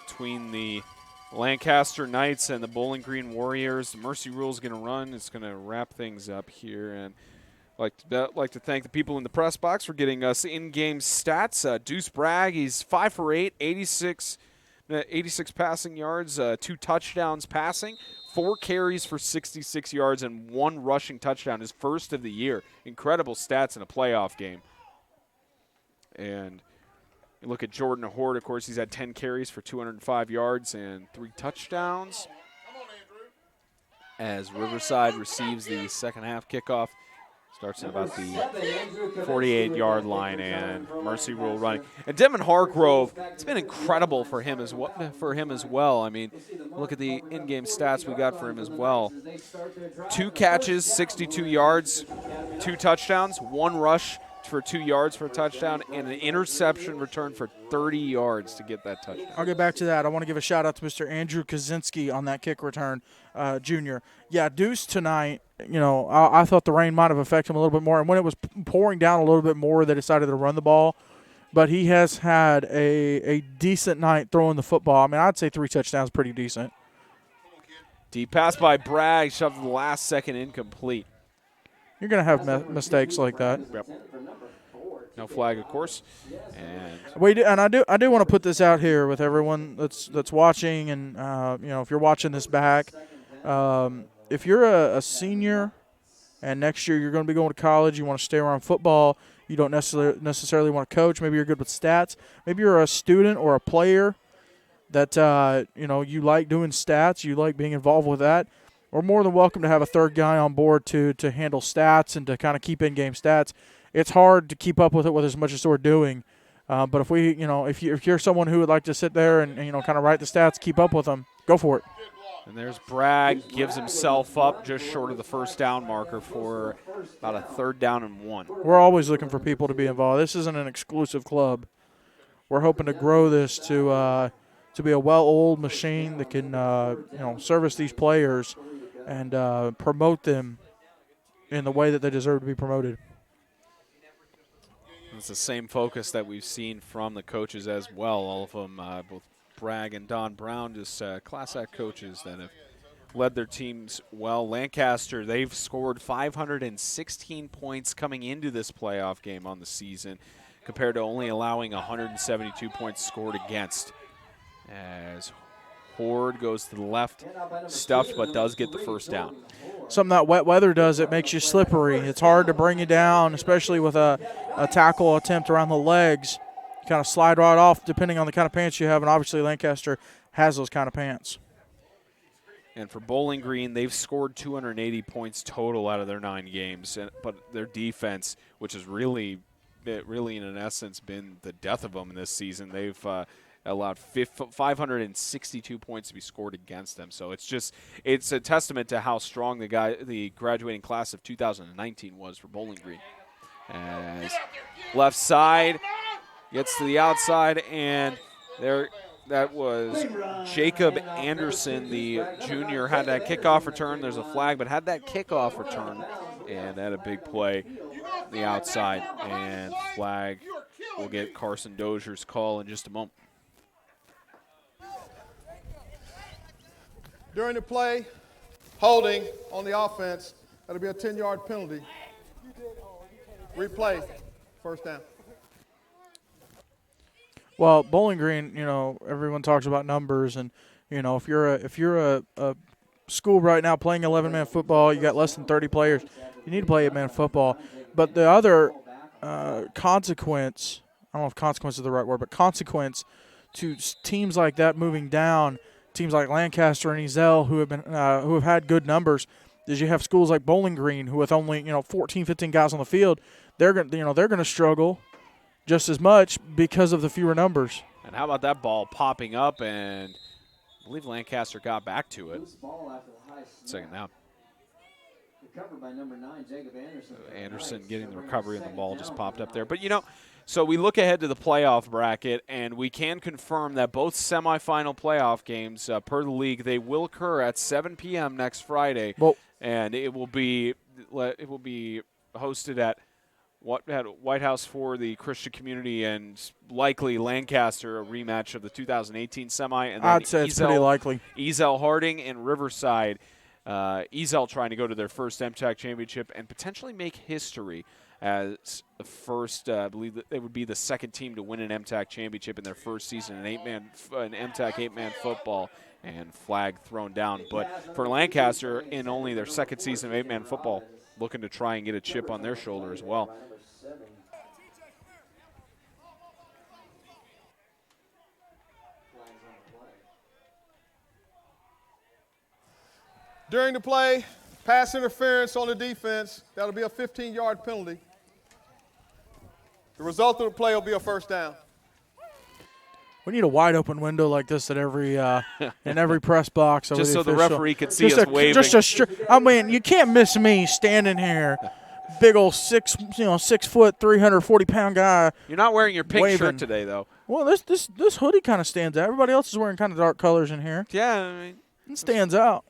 Speaker 1: between the Lancaster Knights and the Bowling Green Warriors. The Mercy Rule is going to run. It's going to wrap things up here. And I'd like to thank the people in the press box for getting us in-game stats. Deuce Bragg, he's 5 for 8, 86 passing yards, 2 touchdowns passing, 4 carries for 66 yards, and 1 rushing touchdown, his first of the year. Incredible stats in a playoff game. And you look at Jordan Horde, of course, he's had 10 carries for 205 yards and 3 touchdowns. As Riverside receives the second half kickoff. Starts at about the 48-yard line, and Mercy Rule running. And Devin Hargrove, it's been incredible for him as well. I mean, look at the in-game stats we got for him as well. 2 catches, 62 yards, 2 touchdowns, 1 rush for 2 yards for a touchdown, and an interception return for 30 yards to get that touchdown.
Speaker 2: I'll get back to that. I want to give a shout-out to Mr. Andrew Kaczynski on that kick return, junior. Yeah, Deuce tonight, I thought the rain might have affected him a little bit more, and when it was pouring down a little bit more, they decided to run the ball. But he has had a decent night throwing the football. I mean, I'd say 3 touchdowns, pretty decent.
Speaker 1: Deep pass by Bragg, shoved the last second incomplete.
Speaker 2: You're going to have mistakes like that.
Speaker 1: Yep. No flag, of course. And
Speaker 2: I do want to put this out here with everyone that's watching, and if you're watching this back, if you're a senior and next year you're going to be going to college, you want to stay around football, you don't necessarily want to coach, maybe you're good with stats, maybe you're a student or a player that you like doing stats, you like being involved with that, we're more than welcome to have a third guy on board to handle stats and to kind of keep in-game stats. It's hard to keep up with it with as much as we're doing, but if you're someone who would like to sit there and kind of write the stats, keep up with them, go for it.
Speaker 1: And there's Bragg, gives himself up just short of the first down marker for about a 3rd down and 1.
Speaker 2: We're always looking for people to be involved. This isn't an exclusive club. We're hoping to grow this to be a well-oiled machine that can service these players and promote them in the way that they deserve to be promoted.
Speaker 1: It's the same focus that we've seen from the coaches as well. All of them, both Bragg and Don Brown, just class act coaches that have led their teams well. Lancaster, they've scored 516 points coming into this playoff game on the season compared to only allowing 172 points scored against. As Horde goes to the left, stuffed, but does get the first down.
Speaker 2: Something that wet weather does, it makes you slippery. It's hard to bring you down, especially with a tackle attempt around the legs. You kind of slide right off depending on the kind of pants you have, and obviously Lancaster has those kind of pants.
Speaker 1: And for Bowling Green, they've scored 280 points total out of their 9 games, but their defense, which has really in an essence been the death of them in this season, they've allowed 562 points to be scored against them. So it's a testament to how strong the graduating class of 2019 was for Bowling Green. As left side gets to the outside, and that was Jacob Anderson, the junior, had that kickoff return. There's a flag, but had that kickoff return and had a big play on the outside. And flag, we'll get Carson Dozier's call in just a moment.
Speaker 3: During the play, holding on the offense, that'll be a 10-yard penalty. Replay, first down.
Speaker 2: Well, Bowling Green, everyone talks about numbers, and if you're a school right now playing 11-man football, you got less than 30 players, you need to play 8-man football. But the other consequence, I don't know if consequence is the right word, but consequence to teams like that moving down, teams like Lancaster and Ezell who have had good numbers, is you have schools like Bowling Green who with only 14, 15 guys on the field, they're going to struggle just as much because of the fewer numbers.
Speaker 1: And how about that ball popping up, and I believe Lancaster got back to it. Second down.
Speaker 4: Recovered by number 9, Jacob Anderson.
Speaker 1: Anderson getting the recovery, and the ball just popped up there. But so we look ahead to the playoff bracket, and we can confirm that both semifinal playoff games per the league, they will occur at 7 p.m. next Friday, and it will be hosted at White House for the Christian community and likely Lancaster, a rematch of the 2018 semi. And then
Speaker 2: I'd say it's pretty likely.
Speaker 1: Ezel Harding and Riverside. Ezel trying to go to their first MTAC championship and potentially make history as the first, I believe that they would be the second team to win an MTAC championship in their first season, an MTAC 8-man football, and flag thrown down. But for Lancaster, in only their second season of 8-man football, looking to try and get a chip on their shoulder as well.
Speaker 3: During the play, pass interference on the defense. That'll be a 15-yard penalty. The result of the play will be a first down.
Speaker 2: We need a wide open window like this at every in every press box.
Speaker 1: Just so the referee could see us waving.
Speaker 2: I mean, you can't miss me standing here, big old 6 foot, 340-pound guy.
Speaker 1: You're not wearing your pink
Speaker 2: waving.
Speaker 1: shirt today, though.
Speaker 2: Well, this hoodie kind of stands out. Everybody else is wearing kind of dark colors in here.
Speaker 1: Yeah, I mean,
Speaker 2: it stands out.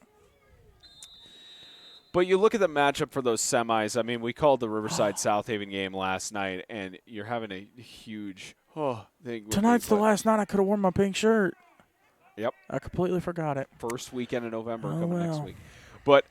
Speaker 1: But you look at the matchup for those semis. I mean, we called the Riverside South Haven game last night, and you're having a huge thing.
Speaker 2: Tonight's the last night I could have worn my pink shirt.
Speaker 1: Yep.
Speaker 2: I completely forgot it.
Speaker 1: First weekend in November coming next week. But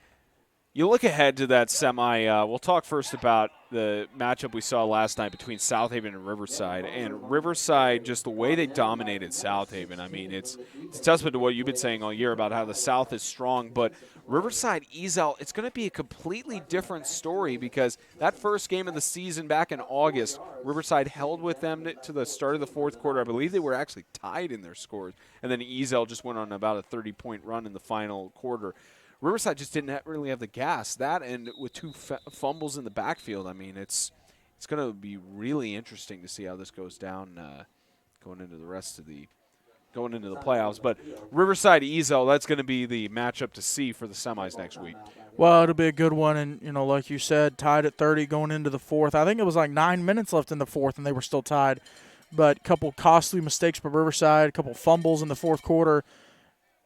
Speaker 1: you look ahead to that semi. We'll talk first about the matchup we saw last night between South Haven and Riverside. And Riverside, just the way they dominated South Haven, I mean, it's a testament to what you've been saying all year about how the South is strong. But Riverside Ezel, it's going to be a completely different story because that first game of the season back in August, Riverside held with them to the start of the fourth quarter. I believe they were actually tied in their scores. And then Ezel just went on about a 30-point run in the final quarter. Riverside just didn't really have the gas. That and with two fumbles in the backfield, I mean, it's going to be really interesting to see how this goes down going into the playoffs. But Riverside Ezel, that's going to be the matchup to see for the semis next week.
Speaker 2: Well, it'll be a good one, and like you said, tied at 30 going into the fourth. I think it was like 9 minutes left in the fourth, and they were still tied. But a couple costly mistakes by Riverside, a couple fumbles in the fourth quarter.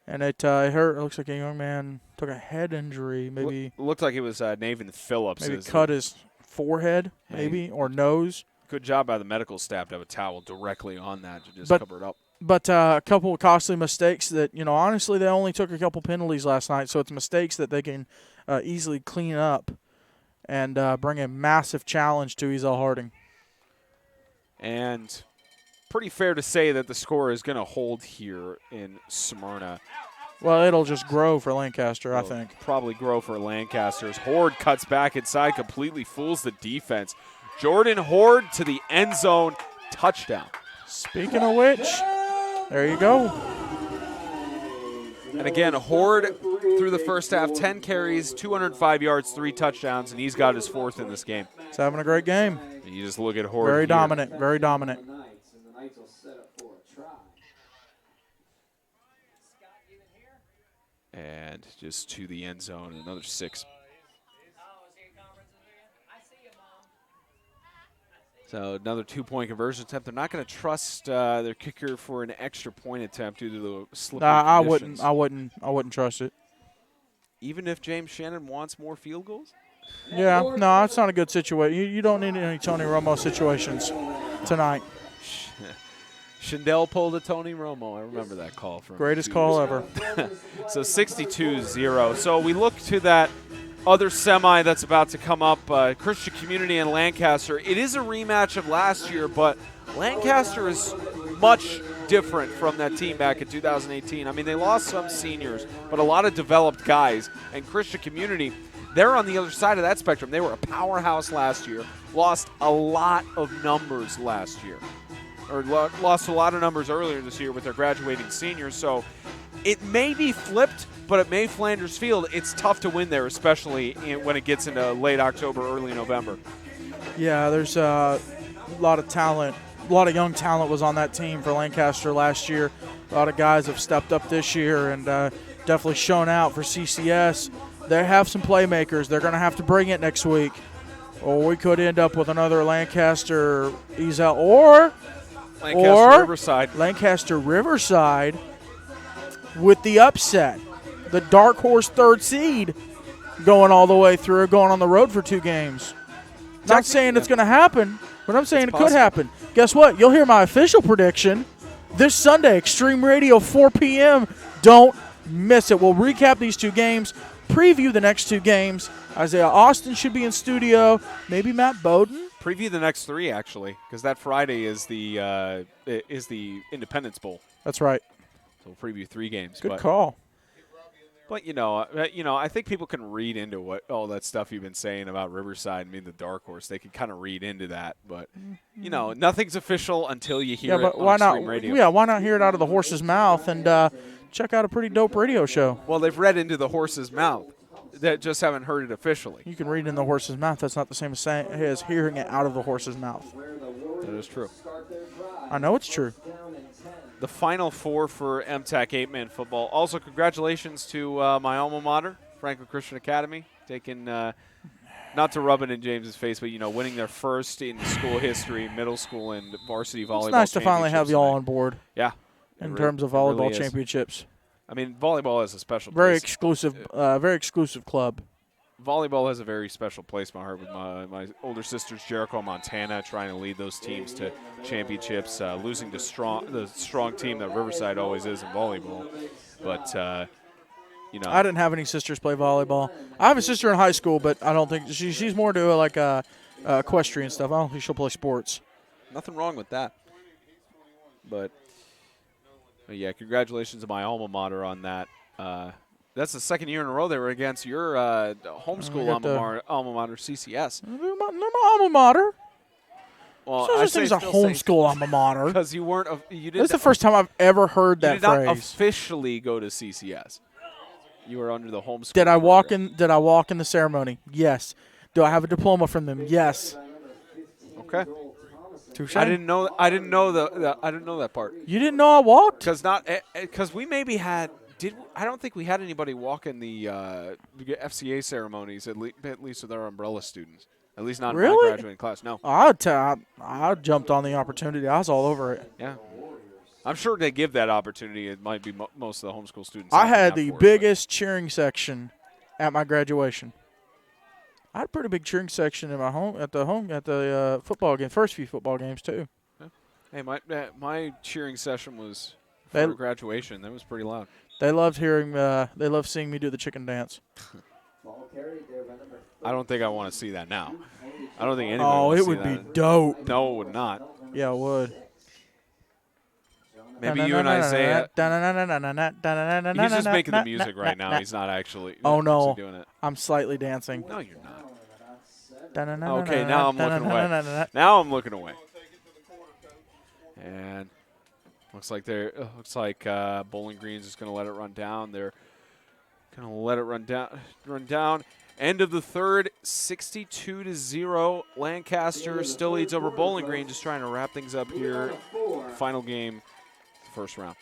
Speaker 2: And it hurt. It looks like a young man took a head injury. Maybe
Speaker 1: looked like it was Nathan Phillips.
Speaker 2: Maybe cut his forehead, or nose.
Speaker 1: Good job by the medical staff to have a towel directly on that to just cover it up.
Speaker 2: But a couple of costly mistakes that, honestly, they only took a couple penalties last night. So it's mistakes that they can easily clean up and bring a massive challenge to Ezel Harding.
Speaker 1: And pretty fair to say that the score is going to hold here in Smyrna.
Speaker 2: Well, it'll just grow for Lancaster, I think.
Speaker 1: Probably grow for Lancaster. As Horde cuts back inside, completely fools the defense. Jordan Horde to the end zone, touchdown.
Speaker 2: Speaking of which, there you go.
Speaker 1: And again, Horde through the first half, 10 carries, 205 yards, 3 touchdowns, and he's got his fourth in this game.
Speaker 2: He's having a great game.
Speaker 1: And you just look at Horde.
Speaker 2: Very dominant, very dominant.
Speaker 1: And just to the end zone, another 6. So another 2-point conversion attempt. They're not going to trust their kicker for an extra point attempt due to the slippery conditions.
Speaker 2: I wouldn't trust it.
Speaker 1: Even if James Shannon wants more field goals?
Speaker 2: Yeah, no, it's not a good situation. You don't need any Tony Romo situations tonight.
Speaker 1: Shindell pulled a Tony Romo. I remember that call. From
Speaker 2: Greatest call ever.
Speaker 1: So 62-0. So we look to that other semi that's about to come up, Christian Community and Lancaster. It is a rematch of last year, but Lancaster is much different from that team back in 2018. I mean, they lost some seniors, but a lot of developed guys. And Christian Community, they're on the other side of that spectrum. They were a powerhouse last year, lost a lot of numbers last year. Or lost a lot of numbers earlier this year with their graduating seniors. So it may be flipped, but at May Flanders Field, it's tough to win there, especially when it gets into late October, early November.
Speaker 2: Yeah, there's a lot of talent. A lot of young talent was on that team for Lancaster last year. A lot of guys have stepped up this year and definitely shown out for CCS. They have some playmakers. They're going to have to bring it next week. Or we could end up with another Lancaster Ezel or Lancaster Riverside with the upset. The dark horse third seed going all the way through, going on the road for 2 games. Not saying it's going to happen, but I'm saying it could
Speaker 1: possible.
Speaker 2: happen. Guess what? You'll hear my official prediction this Sunday, Extreme Radio, 4 p.m. Don't miss it. We'll recap these 2 games, preview the next 2 games. Isaiah Austin should be in studio. Maybe Matt Bowden.
Speaker 1: Preview the next 3, actually, because that Friday is the Independence Bowl.
Speaker 2: That's right.
Speaker 1: So we'll preview 3 games.
Speaker 2: Good call.
Speaker 1: But I think people can read into what all that stuff you've been saying about Riverside and being the dark horse. They can kind of read into that, but nothing's official until you hear it
Speaker 2: but
Speaker 1: on
Speaker 2: why
Speaker 1: Extreme
Speaker 2: not?
Speaker 1: Radio.
Speaker 2: Yeah, why not hear it out of the horse's mouth and check out a pretty dope radio show?
Speaker 1: Well, they've read into the horse's mouth. They just haven't heard it officially.
Speaker 2: You can read in the horse's mouth. That's not the same as hearing it out of the horse's mouth.
Speaker 1: That is true.
Speaker 2: I know it's true.
Speaker 1: The Final Four for MTAC 8-man football. Also, congratulations to my alma mater, Lancaster Christian Academy, taking not to rub it in James's face, but winning their first in school history, middle school and varsity volleyball.
Speaker 2: It's nice to finally have you all on board.
Speaker 1: Yeah,
Speaker 2: in terms of volleyball
Speaker 1: really
Speaker 2: championships.
Speaker 1: I mean, volleyball has a special
Speaker 2: very
Speaker 1: place.
Speaker 2: very exclusive club.
Speaker 1: Volleyball has a very special place in my heart with my older sisters, Jericho, Montana, trying to lead those teams to championships, losing to the strong team that Riverside always is in volleyball. But,
Speaker 2: I didn't have any sisters play volleyball. I have a sister in high school, but I don't think she's more to equestrian stuff. I don't think she'll play sports.
Speaker 1: Nothing wrong with that. But yeah, congratulations to my alma mater on that. That's the second year in a row they were against your homeschool alma mater, CCS.
Speaker 2: They're my alma mater.
Speaker 1: Well,
Speaker 2: So this thing's a homeschool alma mater.
Speaker 1: Because you weren't.
Speaker 2: That's the first time I've ever heard that
Speaker 1: you did not
Speaker 2: phrase.
Speaker 1: officially go to CCS. You were under the homeschool.
Speaker 2: Did I walk in the ceremony? Yes. Do I have a diploma from them? Yes.
Speaker 1: Okay.
Speaker 2: Touché.
Speaker 1: I didn't know that part.
Speaker 2: You didn't know I walked?
Speaker 1: Because we maybe had. I don't think we had anybody walk in the FCA ceremonies, at least with our umbrella students. At least not in my graduating class. No.
Speaker 2: I jumped on the opportunity. I was all over it.
Speaker 1: Yeah. I'm sure they give that opportunity. It might be most of the homeschool students.
Speaker 2: I had the biggest cheering section at my graduation. I had a pretty big cheering section in my at the football game, first few football games too.
Speaker 1: Yeah. Hey, my cheering session was for graduation. That was pretty loud.
Speaker 2: They loved seeing me do the chicken dance.
Speaker 1: I don't think I want to see that now. I don't think anybody
Speaker 2: it would be dope.
Speaker 1: No, it would not.
Speaker 2: Yeah, it would.
Speaker 1: Maybe you and Isaiah. He's just making the music right now. He's not actually doing it.
Speaker 2: I'm slightly dancing.
Speaker 1: No, you're not. Okay, now I'm looking away. Now I'm looking away. And looks like Bowling Green's just going to let it run down. They're going to let it run down. End of the third, 62-0. Lancaster still leads over Bowling Green. Just trying to wrap things up here. Final game, first round.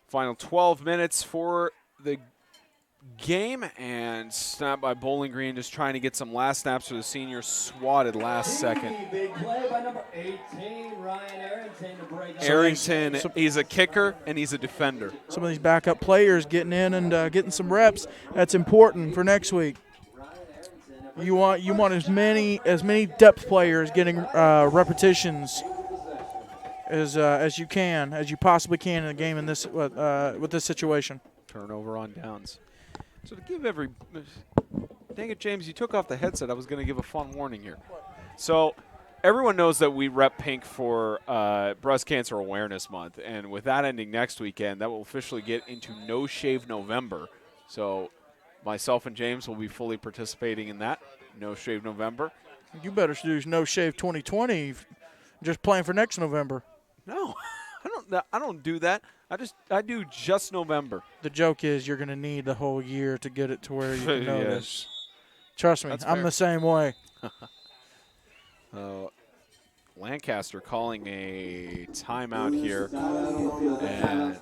Speaker 1: Final 12 minutes for the game, and snap by Bowling Green, just trying to get some last snaps for the seniors. Swatted last second.
Speaker 4: Big play by number 18, Ryan Arrington to break up.
Speaker 1: Arrington, he's a kicker and he's a defender.
Speaker 2: Some of these backup players getting in and getting some reps. That's important for next week. You want as many depth players getting repetitions as you can, as you possibly can in a game in this with this situation.
Speaker 1: Turnover on downs. So to give dang it, James, you took off the headset. I was going to give a fun warning here. So everyone knows that we rep pink for Breast Cancer Awareness Month, and with that ending next weekend, that will officially get into No Shave November. So myself and James will be fully participating in that No Shave November.
Speaker 2: You better do No Shave 2020. Just playing for next November.
Speaker 1: No, I don't do that. I do just November.
Speaker 2: The joke is you're going to need the whole year to get it to where you can know
Speaker 1: Yes.
Speaker 2: this. Trust me,
Speaker 1: That's
Speaker 2: I'm
Speaker 1: fair.
Speaker 2: the same way.
Speaker 1: Lancaster calling a timeout here, and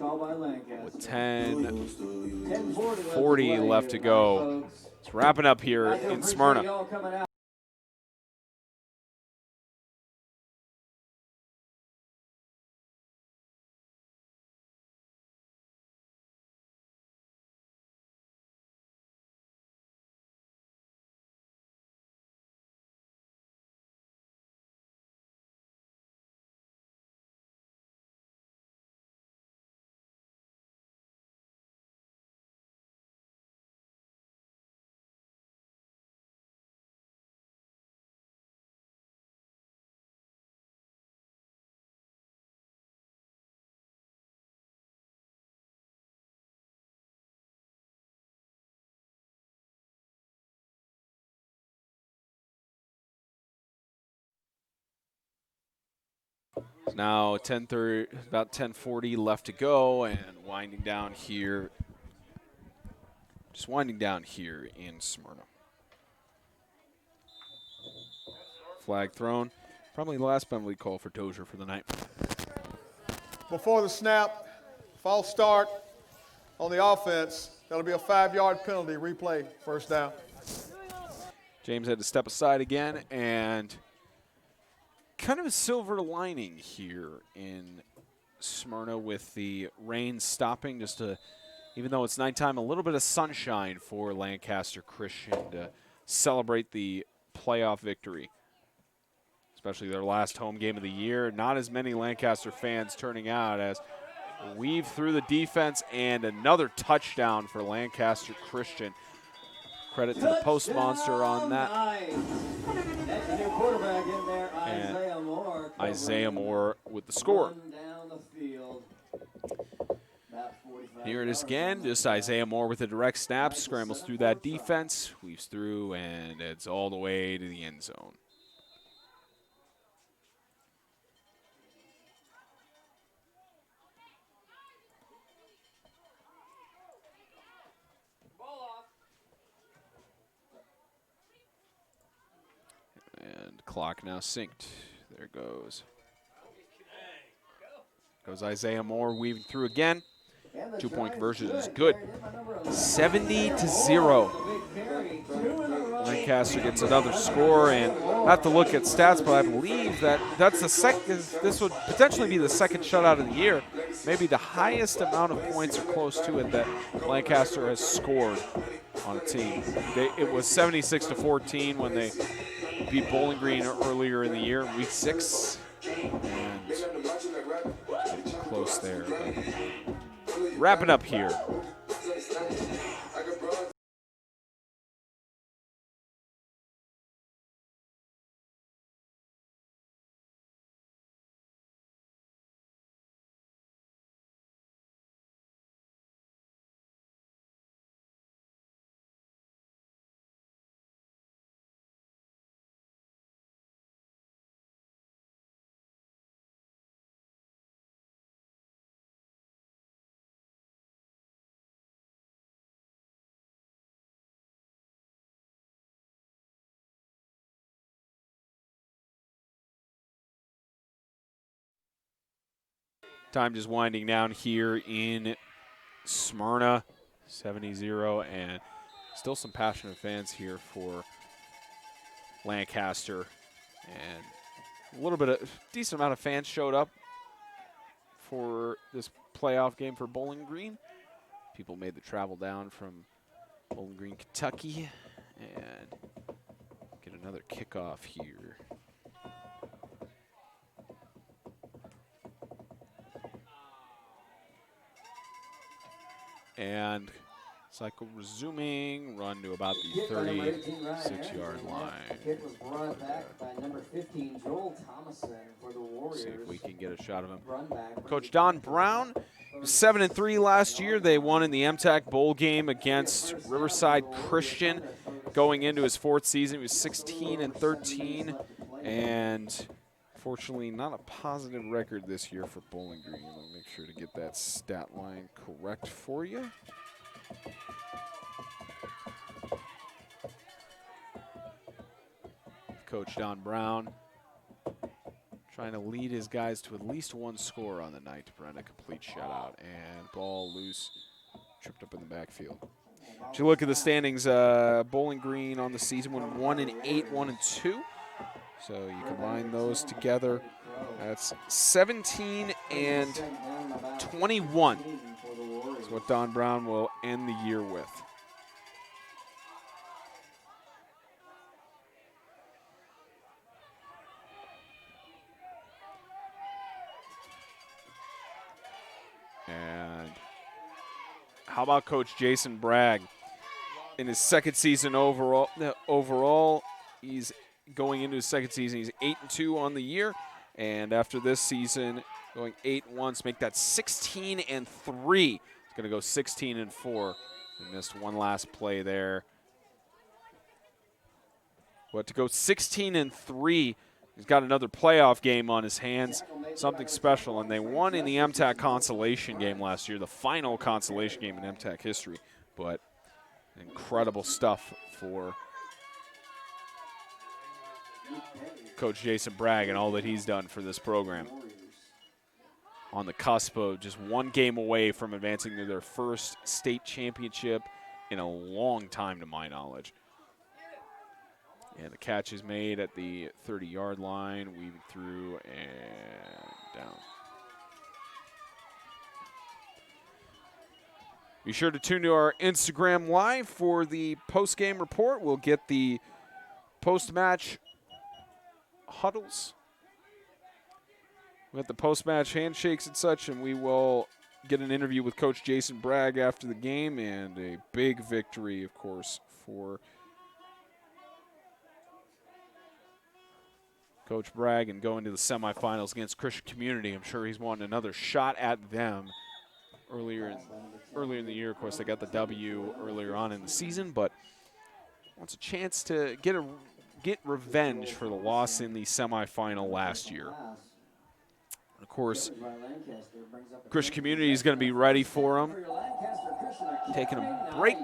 Speaker 1: with 10:40 left to go, it's wrapping up here in Smyrna. Now 10:30, about 10:40 left to go, and winding down here. Just winding down here in Smyrna. Flag thrown. Probably the last penalty call for Dozier for the night.
Speaker 3: Before the snap, false start on the offense. That'll be a 5-yard penalty. Replay, first down.
Speaker 1: James had to step aside again, and kind of a silver lining here in Smyrna with the rain stopping, just to, even though it's nighttime, a little bit of sunshine for Lancaster Christian to celebrate the playoff victory, especially their last home game of the year. Not as many Lancaster fans turning out as weave through the defense, and another touchdown for Lancaster Christian. Credit to the post monster on that. And Isaiah Moore with the score. Here it is again, just Isaiah Moore with a direct snap, scrambles through that defense, weaves through, and it's all the way to the end zone. And clock now synced. There goes. Goes Isaiah Moore weaving through again. 2-point conversion is good. 70-0. Lancaster gets another score, and I have to look at stats, but I believe that's the second. This would potentially be the second shutout of the year. Maybe the highest amount of points or close to it that Lancaster has scored on a team. It was 76-14 when they beat Bowling Green earlier in the year, week 6, and close there. But wrapping up here. Time just winding down here in Smyrna 70-0, and still some passionate fans here for Lancaster. And a little bit of decent amount of fans showed up for this playoff game for Bowling Green. People made the travel down from Bowling Green, Kentucky, and get another kickoff here. And cycle resuming, run to about the 36-yard line.
Speaker 4: Kick was brought back by number 15, Joel Thomason for the Warriors.
Speaker 1: See if we can get a shot of him.
Speaker 4: Run back.
Speaker 1: Coach Don Brown was 7-3 last year. They won in the MTAC Bowl game against Riverside Christian. Going into his 4th season, he was 16-13, and fortunately not a positive record this year for Bowling Green. I'll make sure to get that stat line correct for you. Coach Don Brown trying to lead his guys to at least 1 score on the night to prevent a complete shutout. And ball loose, tripped up in the backfield. If you look at the standings, Bowling Green on the season went 1-8, 1-2. So you combine those together, that's 17-21 is what Don Brown will end the year with. And how about Coach Jason Bragg? In his 2nd season overall, he's going into his 2nd season. He's 8-2 on the year, and after this season, going 8-1, make that 16-3. He's going to go 16-4. He missed one last play there. But to go 16-3, he's got another playoff game on his hands, something special. And they won in the MTAC consolation game last year, the final consolation game in MTAC history. But incredible stuff for Coach Jason Bragg and all that he's done for this program. On the cusp of just 1 game away from advancing to their 1st state championship in a long time, to my knowledge. And the catch is made at the 30-yard line, weaving through and down. Be sure to tune to our Instagram Live for the post-game report. We'll get the post-match huddles. We'll get the post-match handshakes and such, and we will get an interview with Coach Jason Bragg after the game, and a big victory, of course, for Coach Bragg and going to the semifinals against Christian Community. I'm sure he's wanting another shot at them earlier in the year. Of course, they got the W earlier on in the season, but wants a chance to get revenge for the loss in the semifinal last year. Of course, Christian Community is going to be ready for them. Taking a break,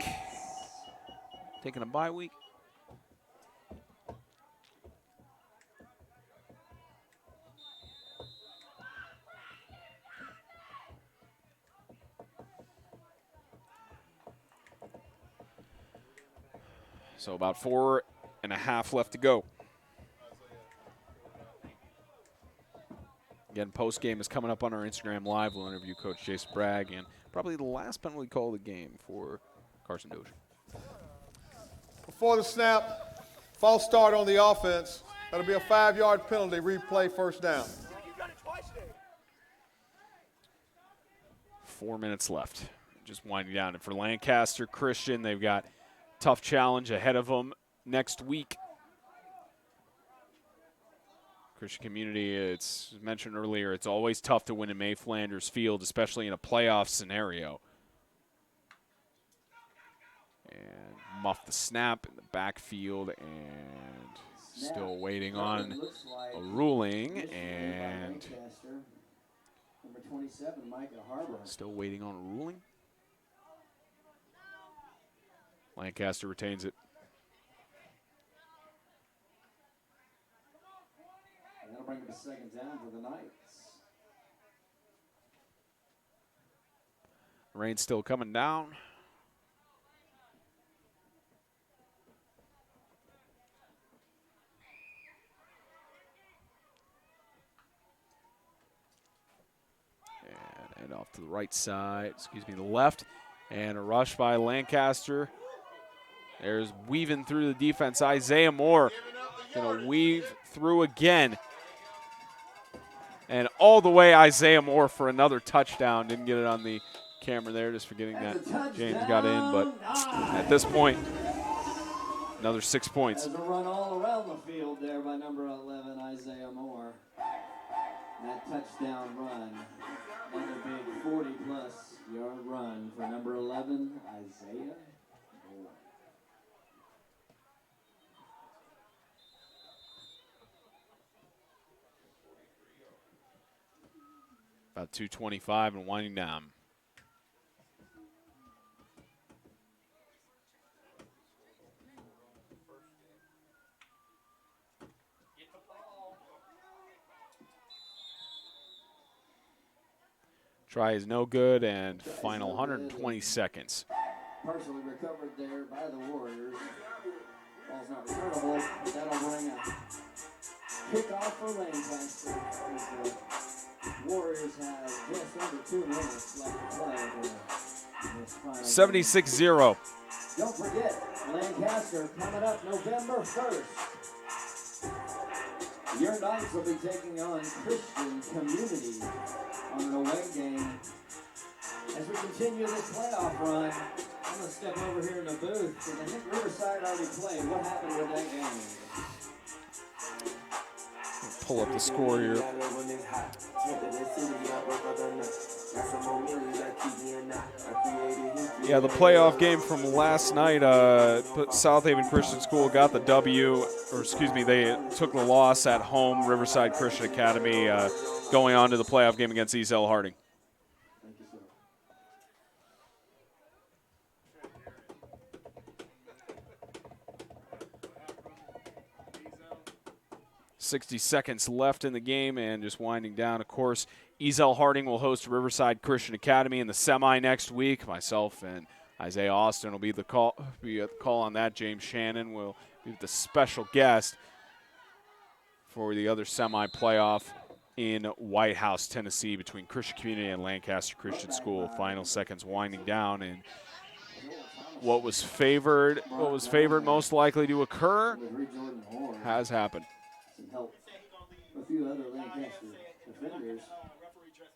Speaker 1: taking a bye week. So about 4.5 left to go. Again, post-game is coming up on our Instagram Live. We'll interview Coach Jason Bragg, and probably the last penalty call of the game for Carson Dozier.
Speaker 3: Before the snap, false start on the offense. That'll be a 5-yard penalty, replay, 1st down.
Speaker 1: 4 minutes left. Just winding down. And for Lancaster Christian, they've got tough challenge ahead of them next week. Christian Community, it's mentioned earlier, it's always tough to win in May Flanders Field, especially in a playoff scenario. And muff the snap in the backfield, and still waiting on a ruling, and
Speaker 4: Number 27, Micah Harbor.
Speaker 1: Still waiting on a ruling. Lancaster retains it.
Speaker 4: And that'll bring up a 2nd down for the Knights.
Speaker 1: Rain still coming down. And off to the right side, the left. And a rush by Lancaster. There's weaving through the defense. Isaiah Moore going to weave through again. And all the way Isaiah Moore for another touchdown. Didn't get it on the camera there, just forgetting that James got in. But at this point, another 6 points.
Speaker 4: There's a run all around the field there by number 11, Isaiah Moore. That touchdown run, another big 40-plus yard run for number 11, Isaiah Moore.
Speaker 1: About 2:25 and winding down. Try is no good, and final 120 seconds.
Speaker 4: Partially recovered there by the Warriors. Ball's not returnable, but that'll bring a kickoff for Lancaster. The Warriors have just under 2 minutes left to play here in this final
Speaker 1: 76-0.
Speaker 4: Don't forget, Lancaster coming up November 1st. Your Knights will be taking on Christian Community on an away game. As we continue this playoff run, I'm going to step over here in the booth because I think Riverside already played. What happened with that game?
Speaker 1: Pull up the score here. Yeah, the playoff game from last night, South Haven Christian School got the W, or excuse me, they took the loss at home, Riverside Christian Academy, going on to the playoff game against East L. Harding.
Speaker 4: Thank you, sir.
Speaker 1: 60 seconds left in the game and just winding down. Of course, East L. Harding will host Riverside Christian Academy in the semi next week. Myself and Isaiah Austin will be at the call on that. James Shannon will be the special guest for the other semi playoff in White House, Tennessee, between Christian Community and Lancaster Christian School. Final seconds winding down, and what was favored most likely to occur has happened.
Speaker 4: Some help. A few other Lancaster defenders.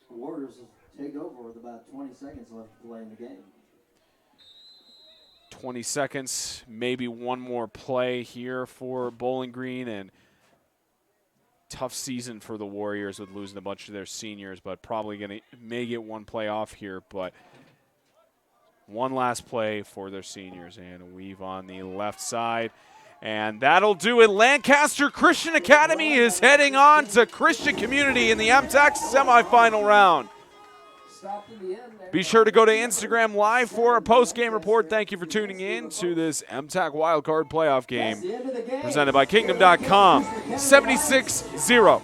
Speaker 4: The Warriors take over with about 20 seconds left to play in the game.
Speaker 1: 20 seconds, maybe one more play here for Bowling Green, and tough season for the Warriors with losing a bunch of their seniors, but probably may get one play off here, but one last play for their seniors, and a weave on the left side. And that'll do it. Lancaster Christian Academy is heading on to Christian Community in the MTAC semifinal round. Be sure to go to Instagram Live for a post-game report. Thank you for tuning in to this MTAC Wildcard Playoff game presented by Kingdom.com. 76-0.